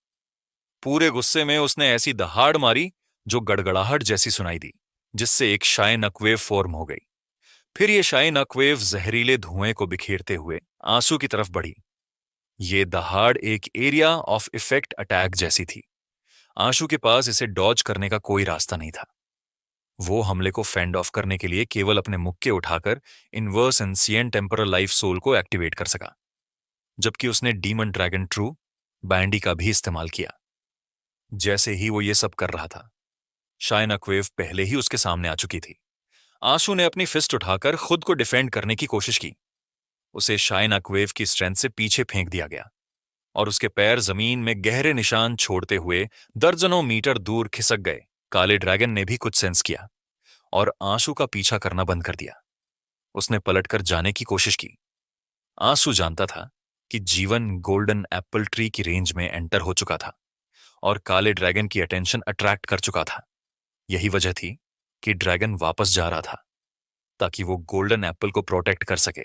पूरे गुस्से में उसने ऐसी दहाड़ मारी जो गड़गड़ाहट जैसी सुनाई दी, जिससे एक शाइन अकवेव फॉर्म हो गई। फिर यह शाइन अकवेव जहरीले धुएं को बिखेरते हुए आंसू की तरफ बढ़ी। ये दहाड़ एक एरिया ऑफ इफेक्ट अटैक जैसी थी। आंशु के पास इसे डॉज करने का कोई रास्ता नहीं था। वो हमले को फेंड ऑफ करने के लिए केवल अपने मुक्के उठाकर inverse ancient temporal life soul को एक्टिवेट कर सका, जबकि उसने डीमन ड्रैगन ट्रू बैंडी का भी इस्तेमाल किया। जैसे ही वो ये सब कर रहा था, शाइन अकवेव पहले ही उसके सामने आ चुकी थी। आंसू ने अपनी फिस्ट उठाकर खुद को डिफेंड करने की कोशिश की। उसे शाइन अकवेव की स्ट्रेंथ से पीछे फेंक दिया गया और उसके पैर जमीन में गहरे निशान छोड़ते हुए दर्जनों मीटर दूर खिसक गए। काले ड्रैगन ने भी कुछ सेंस किया और आंसू का पीछा करना बंद कर दिया। उसने पलटकर जाने की कोशिश की। आंसू जानता था कि जीवन गोल्डन एप्पल ट्री की रेंज में एंटर हो चुका था और काले ड्रैगन की अटेंशन अट्रैक्ट कर चुका था। यही वजह थी कि ड्रैगन वापस जा रहा था ताकि वो गोल्डन एप्पल को प्रोटेक्ट कर सके।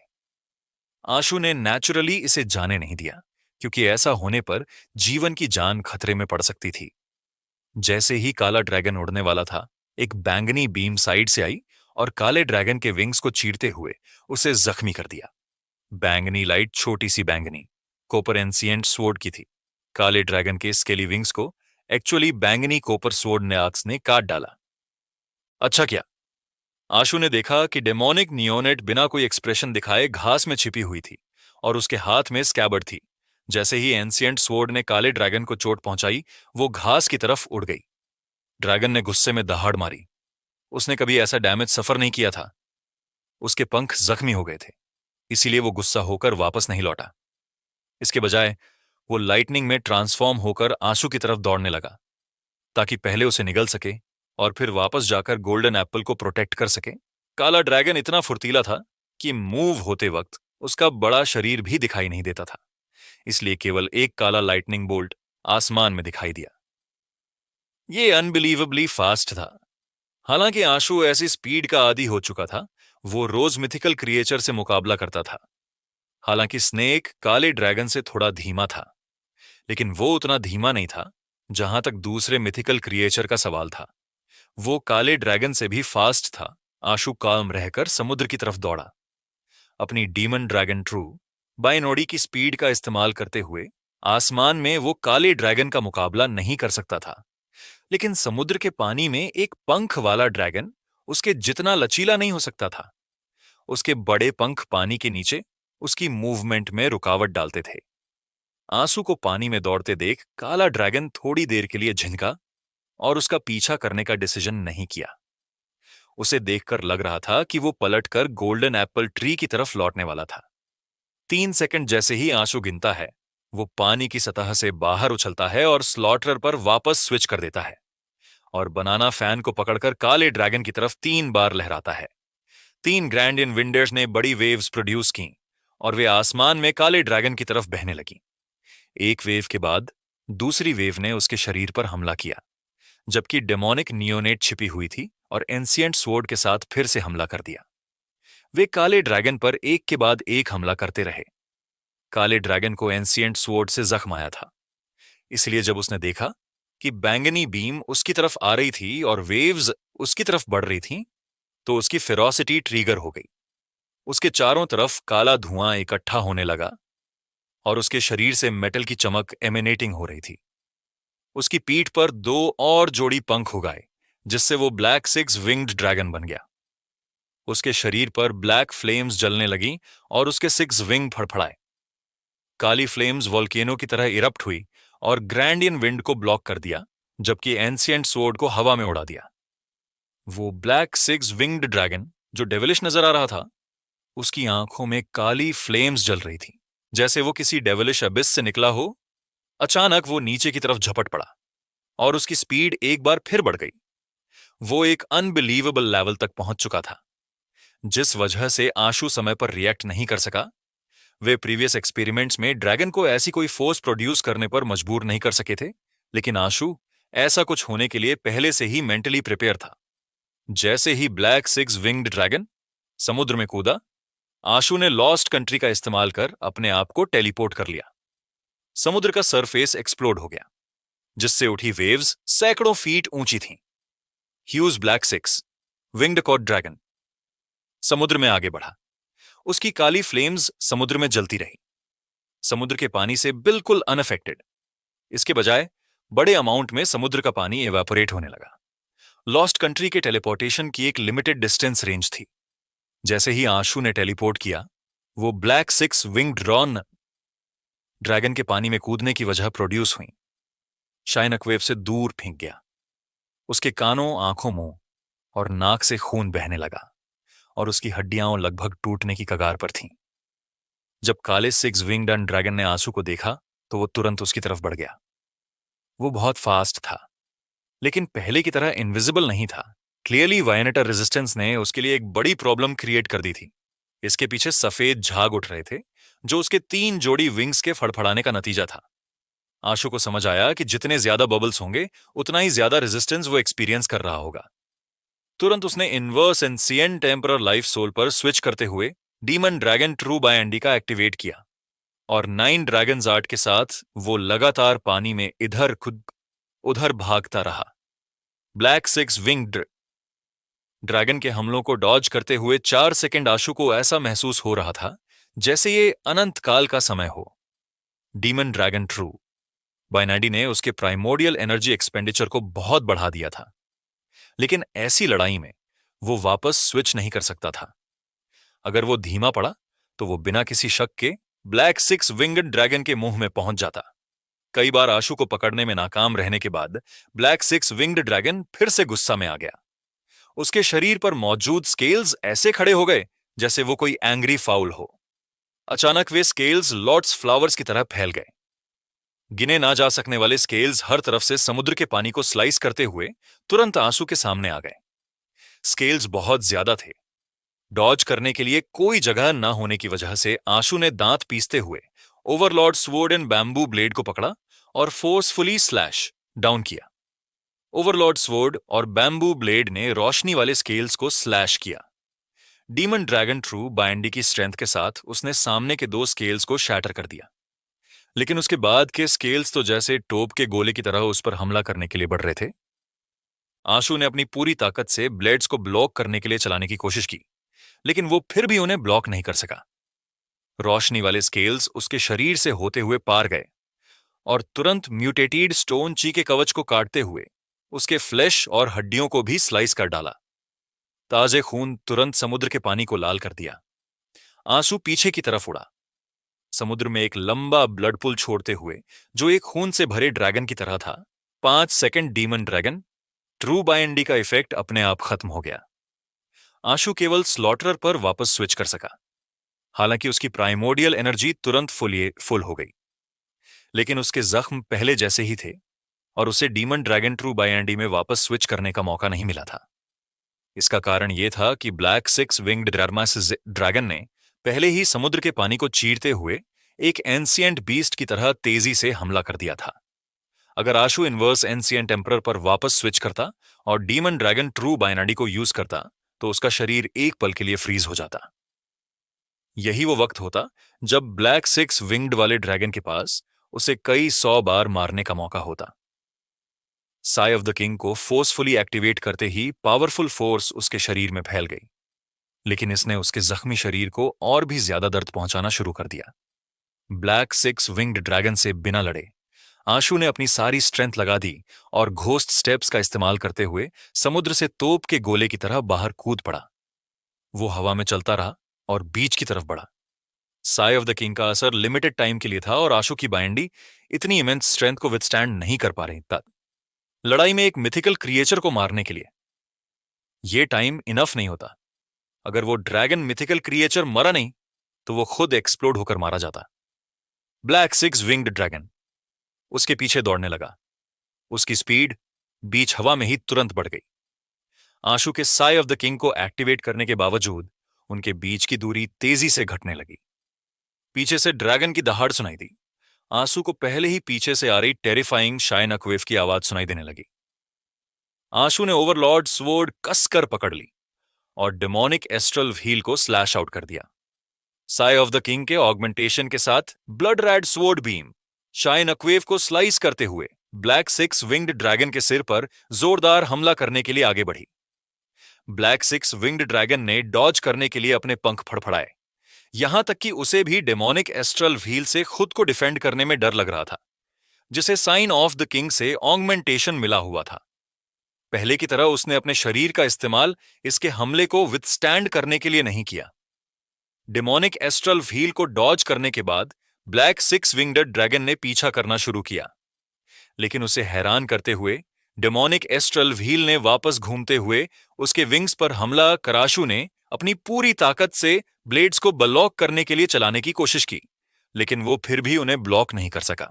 आशु ने नेचुरली इसे जाने नहीं दिया, क्योंकि ऐसा होने पर जीवन की जान खतरे में पड़ सकती थी। जैसे ही काला ड्रैगन उड़ने वाला था, एक बैंगनी बीम साइड से आई और काले ड्रैगन के विंग्स को चीरते हुए उसे जख्मी कर दिया। बैंगनी लाइट छोटी सी बैंगनी कोपर एंसिएंट स्वॉर्ड की थी। काले ड्रैगन के स्केली विंग्स को एक्चुअली बैंगनी कोपर स्वॉर्ड नेआक्स ने काट डाला। अच्छा क्या, आशु ने देखा कि डेमोनिक नियोनेट बिना कोई एक्सप्रेशन दिखाए घास में छिपी हुई थी और उसके हाथ में स्कैबर्ड थी। जैसे ही एंसिएंट स्वॉर्ड ने काले ड्रैगन को चोट पहुंचाई, वो घास की तरफ उड़ गई। ड्रैगन ने गुस्से में दहाड़ मारी। उसने कभी ऐसा डैमेज सफर नहीं किया था। उसके पंख जख्मी हो गए थे, इसीलिए वो गुस्सा होकर वापस नहीं लौटा। इसके बजाय वो लाइटनिंग में ट्रांसफॉर्म होकर आंसू की तरफ दौड़ने लगा, ताकि पहले उसे निगल सके और फिर वापस जाकर गोल्डन एप्पल को प्रोटेक्ट कर सके। काला ड्रैगन इतना फुर्तीला था कि मूव होते वक्त उसका बड़ा शरीर भी दिखाई नहीं देता था, इसलिए केवल एक काला लाइटनिंग बोल्ट आसमान में दिखाई दिया। ये अनबिलीवेबली फास्ट था। हालांकि आशु ऐसी स्पीड का आदी हो चुका था, वो रोज मिथिकल क्रिएचर से मुकाबला करता था। हालांकि स्नेक काले ड्रैगन से थोड़ा धीमा था, लेकिन वो उतना धीमा नहीं था जहां तक दूसरे मिथिकल क्रिएचर का सवाल था। वो काले ड्रैगन से भी फास्ट था। आशु काल्म रहकर समुद्र की तरफ दौड़ा। अपनी डीमन ड्रैगन ट्रू बाइनोडी की स्पीड का इस्तेमाल करते हुए आसमान में वो काले ड्रैगन का मुकाबला नहीं कर सकता था, लेकिन समुद्र के पानी में एक पंख वाला ड्रैगन उसके जितना लचीला नहीं हो सकता था। उसके बड़े पंख पानी के नीचे उसकी मूवमेंट में रुकावट डालते थे। आंसू को पानी में दौड़ते देख काला ड्रैगन थोड़ी देर के लिए झिनका और उसका पीछा करने का डिसीजन नहीं किया। उसे देखकर लग रहा था कि वो पलटकर गोल्डन एप्पल ट्री की तरफ लौटने वाला था। 3 सेकंड जैसे ही आंसू गिनता है, वो पानी की सतह से बाहर उछलता है और स्लॉटरर पर वापस स्विच कर देता है और बनाना फैन को पकड़कर काले ड्रैगन की तरफ 3 बार लहराता है। 3 ग्रैंडियन विंडर्स ने बड़ी वेव्स प्रोड्यूस की और वे आसमान में काले ड्रैगन की तरफ बहने लगी। एक वेव के बाद दूसरी वेव ने उसके शरीर पर हमला किया, जबकि डेमोनिक नियोनेट छिपी हुई थी और एंसिएंट स्वॉर्ड के साथ फिर से हमला कर दिया। वे काले ड्रैगन पर एक के बाद एक हमला करते रहे। काले ड्रैगन को एंसिएंट स्वॉर्ड से जख्म आया था, इसलिए जब उसने देखा कि बैंगनी बीम उसकी तरफ आ रही थी और वेव्स उसकी तरफ बढ़ रही थीं, तो उसकी फेरोसिटी ट्रिगर हो गई। उसके चारों तरफ काला धुआं इकट्ठा होने लगा और उसके शरीर से मेटल की चमक एमिनेटिंग हो रही थी। उसकी पीठ पर 2 और जोड़ी पंख उगाए, जिससे वो ब्लैक सिक्स विंग्ड ड्रैगन बन गया। उसके शरीर पर ब्लैक फ्लेम्स जलने लगी और उसके 6 विंग फड़फड़ाए। काली फ्लेम्स वोल्केनो की तरह इरप्ट हुई और ग्रैंडियन विंड को ब्लॉक कर दिया, जबकि एंशिएंट स्वॉर्ड को हवा में उड़ा दिया। वो ब्लैक सिक्स विंग्ड ड्रैगन जो डेविलिश नजर आ रहा था, उसकी आंखों में काली फ्लेम्स जल रही थी, जैसे वो किसी डेविलिश अबिस से निकला हो। अचानक वो नीचे की तरफ झपट पड़ा और उसकी स्पीड एक बार फिर बढ़ गई। वो एक अनबिलीवेबल लेवल तक पहुंच चुका था, जिस वजह से आशु समय पर रिएक्ट नहीं कर सका। वे प्रीवियस एक्सपेरिमेंट्स में ड्रैगन को ऐसी कोई फोर्स प्रोड्यूस करने पर मजबूर नहीं कर सके थे, लेकिन आशु ऐसा कुछ होने के लिए पहले से ही मेंटली प्रिपेयर था। जैसे ही ब्लैक सिक्स विंग्ड ड्रैगन समुद्र में कूदा, आशु ने लॉस्ट कंट्री का इस्तेमाल कर अपने आप को टेलीपोर्ट कर लिया। समुद्र का सरफेस एक्सप्लोड हो गया, जिससे उठी वेव्स सैकड़ों फीट ऊंची थीं। Huge black six winged cod dragon समुद्र में आगे बढ़ा। उसकी काली फ्लेम्स समुद्र में जलती रही, समुद्र के पानी से बिल्कुल अनअफेक्टेड। इसके बजाय बड़े अमाउंट में समुद्र का पानी एवापोरेट होने लगा। लॉस्ट कंट्री के टेलीपोर्टेशन की एक लिमिटेड डिस्टेंस रेंज थी। जैसे ही आशु ने टेलीपोर्ट किया, वो black six winged drawn dragon के पानी में कूदने की वजह प्रोड्यूस हुई, शाइनक वेव से दूर फेंक गया। उसके कानों, आंखों, मुंह और नाक से खून बहने लगा और उसकी हड्डियां लगभग टूटने की कगार पर थीं। जब काले सिक्स विंग्ड ड्रैगन ने आंसू को देखा, तो वो तुरंत उसकी तरफ बढ़ गया। वो बहुत फास्ट था, लेकिन पहले की तरह इनविजिबल नहीं था। क्लियरली वायनेटा रेजिस्टेंस ने उसके लिए एक बड़ी प्रॉब्लम क्रिएट कर दी थी। इसके पीछे सफेद झाग उठ रहे थे, जो उसके 3 जोड़ी विंग्स के फड़फड़ाने का नतीजा था। आशु को समझ आया कि जितने ज्यादा बबल्स होंगे, उतना ही ज्यादा रेजिस्टेंस वो एक्सपीरियंस कर रहा होगा। तुरंत उसने इनवर्स एंशिएंट टेम्परर लाइफ सोल पर स्विच करते हुए demon dragon true bye Andy का एक्टिवेट किया और 9 ड्रैगन्स आर्ट के साथ वो लगातार पानी में इधर खुद उधर भागता रहा। ब्लैक सिक्स विंग्ड ड्रैगन के हमलों को डॉज करते हुए 4 सेकंड आशु को ऐसा महसूस हो रहा था जैसे ये अनंत काल का समय हो। Demon dragon true bye Andy ने उसके प्राइमोर्डियल एनर्जी एक्सपेंडिचर को बहुत बढ़ा दिया था, लेकिन ऐसी लड़ाई में वो वापस स्विच नहीं कर सकता था। अगर वो धीमा पड़ा तो वो बिना किसी शक के ब्लैक सिक्स विंग्ड ड्रैगन के मुंह में पहुंच जाता। कई बार आशु को पकड़ने में नाकाम रहने के बाद ब्लैक सिक्स विंग्ड ड्रैगन फिर से गुस्सा में आ गया। उसके शरीर पर मौजूद स्केल्स ऐसे खड़े हो गए जैसे वो कोई एंग्री फाउल हो। अचानक वे स्केल्स लॉर्ड्स फ्लावर्स की तरह फैल गए। गिने ना जा सकने वाले स्केल्स हर तरफ से समुद्र के पानी को स्लाइस करते हुए तुरंत आंसू के सामने आ गए। स्केल्स बहुत ज्यादा थे। डॉज करने के लिए कोई जगह न होने की वजह से आशु ने दांत पीसते हुए Overlord sword and bamboo blade को पकड़ा और फोर्सफुली स्लैश डाउन किया। ओवरलॉर्ड स्वॉर्ड और बैम्बू ब्लेड ने रोशनी वाले स्केल्स को स्लैश किया। डीमन ड्रैगन ट्रू बायंडी की स्ट्रेंथ के साथ उसने सामने के 2 स्केल्स को शैटर कर दिया, लेकिन उसके बाद के स्केल्स तो जैसे टोप के गोले की तरह उस पर हमला करने के लिए बढ़ रहे थे। आशु ने अपनी पूरी ताकत से ब्लेड्स को ब्लॉक करने के लिए चलाने की कोशिश की, लेकिन वो फिर भी उन्हें ब्लॉक नहीं कर सका। रोशनी वाले स्केल्स उसके शरीर से होते हुए पार गए और तुरंत म्यूटेटेड स्टोन ची के कवच को काटते हुए उसके फ्लैश और हड्डियों को भी स्लाइस कर डाला। ताजे खून तुरंत समुद्र के पानी को लाल कर दिया। आंसू पीछे की तरफ उड़ा, समुद्र में एक लंबा ब्लड पुल छोड़ते हुए जो एक खून से भरे ड्रैगन की तरह था। 5 सेकंड डीमन ड्रैगन ट्रू बायंडी का इफेक्ट अपने आप खत्म हो गया। आशु केवल स्लॉटरर पर वापस स्विच कर सका, हालांकि उसकी प्राइमोर्डियल एनर्जी तुरंत फुल हो गई, लेकिन उसके जख्म पहले जैसे ही थे और उसे डीमन ड्रैगन ट्रू बायंडी में वापस स्विच करने का मौका नहीं मिला था। इसका कारण यह था कि ब्लैक सिक्स विंग्ड ड्रैगन ने पहले ही समुद्र के पानी को चीरते हुए एक एंशिएंट बीस्ट की तरह तेजी से हमला कर दिया था। अगर आशु इनवर्स एंशिएंट एम्परर पर वापस स्विच करता और डीमन ड्रैगन ट्रू बायनाडी को यूज करता, तो उसका शरीर एक पल के लिए फ्रीज हो जाता। यही वो वक्त होता जब ब्लैक सिक्स विंग्ड वाले ड्रैगन के पास उसे कई 100 बार मारने का मौका होता। साई ऑफ द किंग को फोर्सफुली एक्टिवेट करते ही पावरफुल फोर्स उसके शरीर में फैल गई, लेकिन इसने उसके जख्मी शरीर को और भी ज्यादा दर्द पहुंचाना शुरू कर दिया। ब्लैक सिक्स विंग्ड ड्रैगन से बिना लड़े आशु ने अपनी सारी स्ट्रेंथ लगा दी और घोस्ट स्टेप्स का इस्तेमाल करते हुए समुद्र से तोप के गोले की तरह बाहर कूद पड़ा। वो हवा में चलता रहा और बीच की तरफ बढ़ा। साई ऑफ द किंग का असर लिमिटेड टाइम के लिए था और आशु की बाइंडी इतनी इमेंस स्ट्रेंथ को विथस्टैंड नहीं कर पा रही था। लड़ाई में एक मिथिकल क्रिएचर को मारने के लिए यह टाइम इनफ नहीं होता। अगर वो ड्रैगन मिथिकल क्रिएचर मरा नहीं तो वो खुद एक्सप्लोड होकर मारा जाता। ब्लैक सिक्स विंग्ड ड्रैगन उसके पीछे दौड़ने लगा। उसकी स्पीड बीच हवा में ही तुरंत बढ़ गई। आशु के साई ऑफ द किंग को एक्टिवेट करने के बावजूद उनके बीच की दूरी तेजी से घटने लगी। पीछे से ड्रैगन की दहाड़ सुनाई दी। आंसू को पहले ही पीछे से आ रही टेरिफाइंग शाइन अक्वेफ की आवाज सुनाई देने लगी। आंसू ने ओवरलॉर्ड स्वॉर्ड कसकर पकड़ ली और डेमोनिक एस्ट्रल व्हील को स्लैश आउट कर दिया। साई ऑफ द किंग के ऑगमेंटेशन के साथ blood red sword beam shine अक्वेफ को स्लाइस करते हुए ब्लैक सिक्स विंग्ड ड्रैगन के सिर पर जोरदार हमला करने के लिए आगे बढ़ी। ब्लैक सिक्स विंग्ड ड्रैगन ने डॉज करने के लिए अपने पंख फड़फड़ाए, यहां तक कि उसे भी डेमोनिक एस्ट्रल व्हील से खुद को डिफेंड करने में डर लग रहा था, जिसे साइन ऑफ द किंग से ऑगमेंटेशन मिला हुआ था। पहले की तरह उसने अपने शरीर का इस्तेमाल इसके हमले को विथस्टैंड करने के लिए नहीं किया। डेमोनिक एस्ट्रल व्हील को डॉज करने के बाद ब्लैक सिक्स विंग्ड ड्रैगन ने पीछा करना शुरू किया, लेकिन उसे हैरान करते हुए डेमोनिक एस्ट्रल व्हील ने वापस घूमते हुए उसके विंग्स पर हमला कर आशु ने अपनी पूरी ताकत से ब्लेड्स को ब्लॉक करने के लिए चलाने की कोशिश की, लेकिन वो फिर भी उन्हें ब्लॉक नहीं कर सका।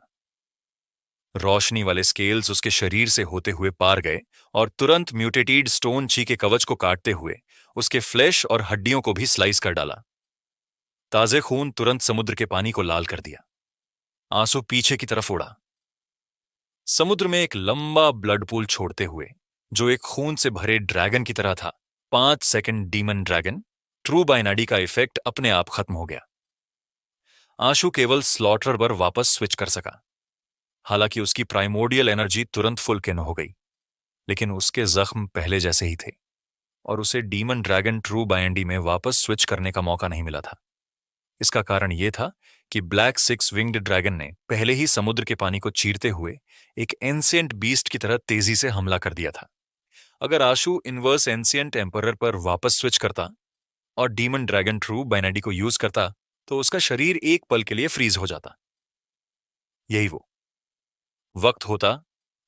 रोशनी वाले स्केल्स उसके शरीर से होते हुए पार गए और तुरंत म्यूटेटेड स्टोन ची के कवच को काटते हुए उसके फ्लैश और हड्डियों को भी स्लाइस कर डाला। ताजे खून तुरंत समुद्र के पानी को लाल कर दिया। आंसू पीछे की तरफ उड़ा, समुद्र में एक लंबा ब्लड पूल छोड़ते हुए जो एक खून से भरे ड्रैगन की तरह था। 5 सेकंड डीमन ड्रैगन ट्रू बाइनाडी का इफेक्ट अपने आप खत्म हो गया। आशु केवल स्लॉटर पर वापस स्विच कर सका। हालांकि उसकी प्राइमोर्डियल एनर्जी तुरंत फुल किन हो गई, लेकिन उसके जख्म पहले जैसे ही थे और उसे डीमन ड्रैगन ट्रू बाइंडी में वापस स्विच करने का मौका नहीं मिला था। इसका कारण यह था कि ब्लैक सिक्स विंग्ड ड्रैगन ने पहले ही समुद्र के पानी को चीरते हुए एक एंशिएंट बीस्ट की तरह तेजी से हमला कर दिया था। अगर आशु इनवर्स एंशिएंट एम्परर पर वापस स्विच करता और डीमन ड्रैगन ट्रू बाइनाडी को यूज करता तो उसका शरीर एक पल के लिए फ्रीज हो जाता। यही वो वक्त होता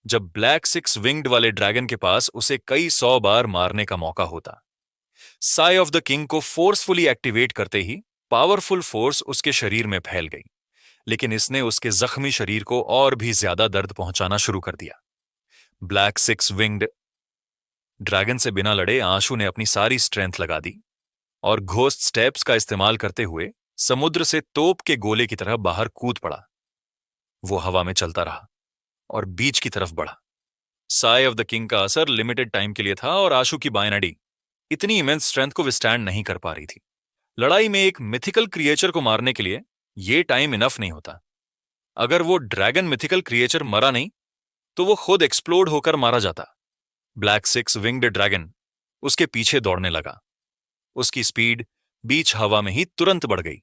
जब ब्लैक सिक्स विंग्ड वाले ड्रैगन के पास उसे कई 100 बार मारने का मौका होता। साई ऑफ द किंग को फोर्सफुली एक्टिवेट करते ही पावरफुल फोर्स उसके शरीर में फैल गई, लेकिन इसने उसके जख्मी शरीर को और भी ज्यादा दर्द पहुंचाना शुरू कर दिया। ब्लैक सिक्स विंग्ड ड्रैगन से बिना लड़े आशु ने अपनी सारी स्ट्रेंथ लगा दी और घोस्ट स्टेप्स का इस्तेमाल करते हुए समुद्र से तोप के गोले की तरह बाहर कूद पड़ा। वो हवा में चलता रहा और बीच की तरफ बढ़ा। साई ऑफ द किंग का असर लिमिटेड टाइम के लिए था और आशु की बाइनाडी इतनी इमेंस स्ट्रेंथ को विस्टैंड नहीं कर पा रही थी। लड़ाई में एक मिथिकल क्रिएचर को मारने के लिए यह टाइम इनफ नहीं होता। अगर वो ड्रैगन मिथिकल क्रिएचर मरा नहीं तो वो खुद एक्सप्लोड होकर मारा जाता। ब्लैक सिक्स विंग्ड ड्रैगन उसके पीछे दौड़ने लगा। उसकी स्पीड बीच हवा में ही तुरंत बढ़ गई।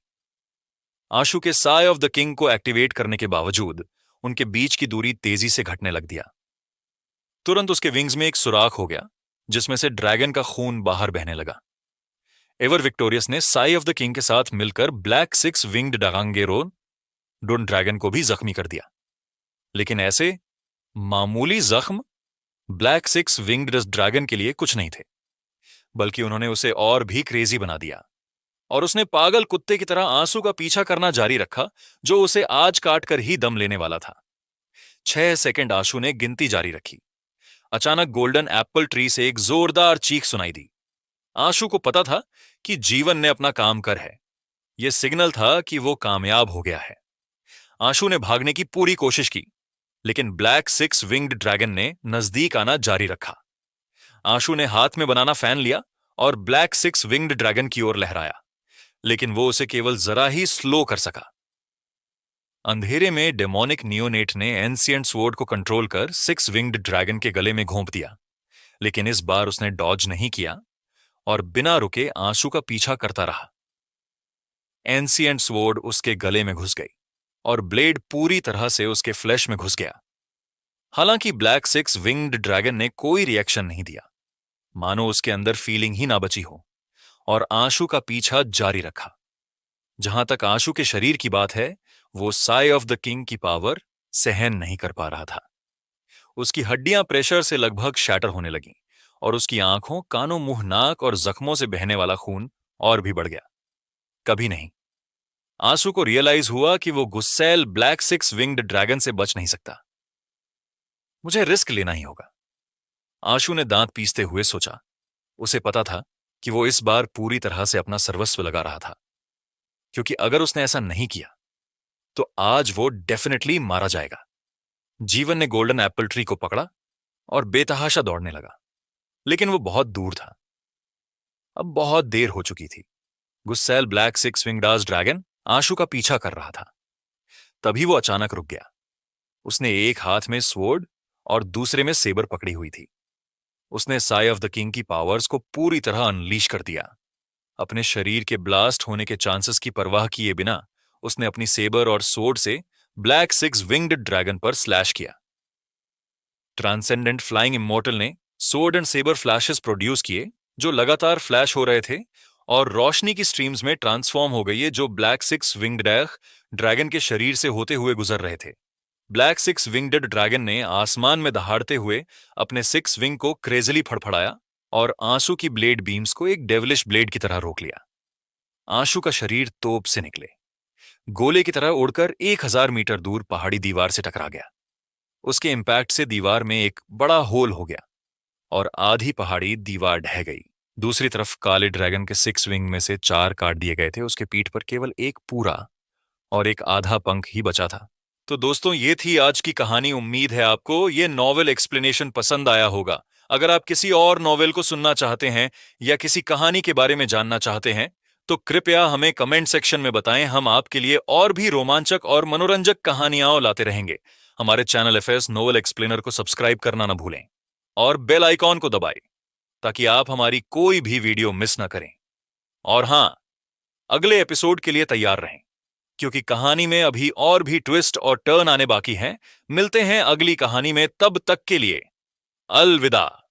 आशु के साई ऑफ द किंग को एक्टिवेट करने के बावजूद उनके बीच की दूरी तेजी से घटने लग दिया। तुरंत उसके विंग्स में एक सुराख हो गया जिसमें से ड्रैगन का खून बाहर बहने लगा। एवर विक्टोरियस ने साई ऑफ द किंग के साथ मिलकर ब्लैक सिक्स विंग्ड डागांगेरो डोन ड्रैगन को भी जख्मी कर दिया, लेकिन ऐसे मामूली जख्म ब्लैक सिक्स विंग्ड ड्रैगन के लिए कुछ नहीं थे, बल्कि उन्होंने उसे और भी क्रेजी बना दिया और उसने पागल कुत्ते की तरह आंसू का पीछा करना जारी रखा जो उसे आज काट कर ही दम लेने वाला था। 6 सेकंड आशु ने गिनती जारी रखी। अचानक गोल्डन एप्पल ट्री से एक जोरदार चीख सुनाई दी। आशु को पता था कि जीवन ने अपना काम कर है। यह सिग्नल था कि वो कामयाब हो गया है। आशु ने भागने की पूरी कोशिश की, लेकिन ब्लैक सिक्स विंग्ड ड्रैगन ने नजदीक आना जारी रखा। आशु ने हाथ में बनाना फैन लिया और ब्लैक सिक्स विंग्ड ड्रैगन की ओर लहराया, लेकिन वो उसे केवल जरा ही स्लो कर सका। अंधेरे में डेमोनिक नियोनेट ने एंशिएंट स्वॉर्ड को कंट्रोल कर 6 विंग्ड ड्रैगन के गले में घोंप दिया, लेकिन इस बार उसने डॉज नहीं किया और बिना रुके आंसू का पीछा करता रहा। एंशिएंट स्वॉर्ड उसके गले में घुस गई और ब्लेड पूरी तरह से उसके फ्लैश में घुस गया। हालांकि ब्लैक 6 विंग्ड ड्रैगन ने कोई रिएक्शन नहीं दिया, मानो उसके अंदर फीलिंग ही ना बची हो, और आंसू का पीछा जारी रखा। जहां तक आंसू के शरीर की बात है, वो साई ऑफ द किंग की पावर सहन नहीं कर पा रहा था। उसकी हड्डियां प्रेशर से लगभग शैटर होने लगीं और उसकी आंखों, कानों, मुंह, नाक और जख्मों से बहने वाला खून और भी बढ़ गया। कभी नहीं आंसू को रियलाइज हुआ कि वो गुस्सैल ब्लैक 6 विंग्ड ड्रैगन से बच नहीं सकता। मुझे रिस्क लेना ही होगा, आंसू ने दांत पीसते हुए सोचा। उसे पता था कि वो इस बार पूरी तरह से अपना सर्वस्व लगा रहा था, क्योंकि अगर उसने ऐसा नहीं किया तो आज वो डेफिनेटली मारा जाएगा। जीवन ने गोल्डन एप्पल ट्री को पकड़ा और बेतहाशा दौड़ने लगा, लेकिन वो बहुत दूर था। अब बहुत देर हो चुकी थी। गुस्सैल ब्लैक 6 विंग्ड ड्रैगन आंसू का पीछा कर रहा था। तभी वो अचानक रुक गया। उसने एक हाथ में स्वॉर्ड और दूसरे में सेबर पकड़ी हुई थी। उसने साई ऑफ द किंग की पावर्स को पूरी तरह अनलीश कर दिया। अपने शरीर के ब्लास्ट होने के चांसेस की परवाह किए बिना उसने अपनी सेबर और स्वॉर्ड से ब्लैक 6 विंग्ड ड्रैगन पर स्लैश किया। ट्रांसेंडेंट फ्लाइंग इमोर्टल ने sword and sabre flashes produce किए, जो लगातार फ्लैश हो रहे थे और रोशनी की स्ट्रीम्स में ट्रांसफॉर्म हो गई है, जो ब्लैक 6 विंग्ड ड्रैगन के शरीर से होते हुए गुजर रहे थे। ब्लैक 6 विंग्ड ड्रैगन ने आसमान में दहाड़ते हुए अपने 6 विंग को क्रेजली फड़फड़ाया और आंसू की ब्लेड बीम्स को एक डेविलिश ब्लेड की तरह रोक लिया। आंसू का शरीर तोप से निकले गोले की तरह उड़कर 1000 मीटर दूर पहाड़ी दीवार से टकरा गया। उसके इंपैक्ट से दीवार में एक बड़ा होल हो गया और आधी पहाड़ी दीवार ढह गई। दूसरी तरफ काले ड्रैगन के 6 विंग में से 4 काट दिए गए थे। उसके पीठ पर केवल एक पूरा और एक आधा पंख ही बचा था। तो दोस्तों, ये थी आज की कहानी। उम्मीद है आपको ये नॉवेल एक्सप्लेनेशन पसंद आया होगा। अगर आप किसी और नॉवेल को सुनना चाहते हैं या किसी कहानी के बारे में जानना चाहते हैं तो कृपया हमें कमेंट सेक्शन में बताएं। हम आपके लिए और भी रोमांचक और मनोरंजक कहानियां लाते रहेंगे। हमारे चैनल एफएस नोवेल एक्सप्लेनर को सब्सक्राइब करना ना भूलें और बेल आइकॉन को दबाएं ताकि आप हमारी कोई भी वीडियो मिस ना करें। और हां, अगले एपिसोड के लिए तैयार रहें, क्योंकि कहानी में अभी और भी ट्विस्ट और टर्न आने बाकी हैं। मिलते हैं अगली कहानी में, तब तक के लिए अलविदा।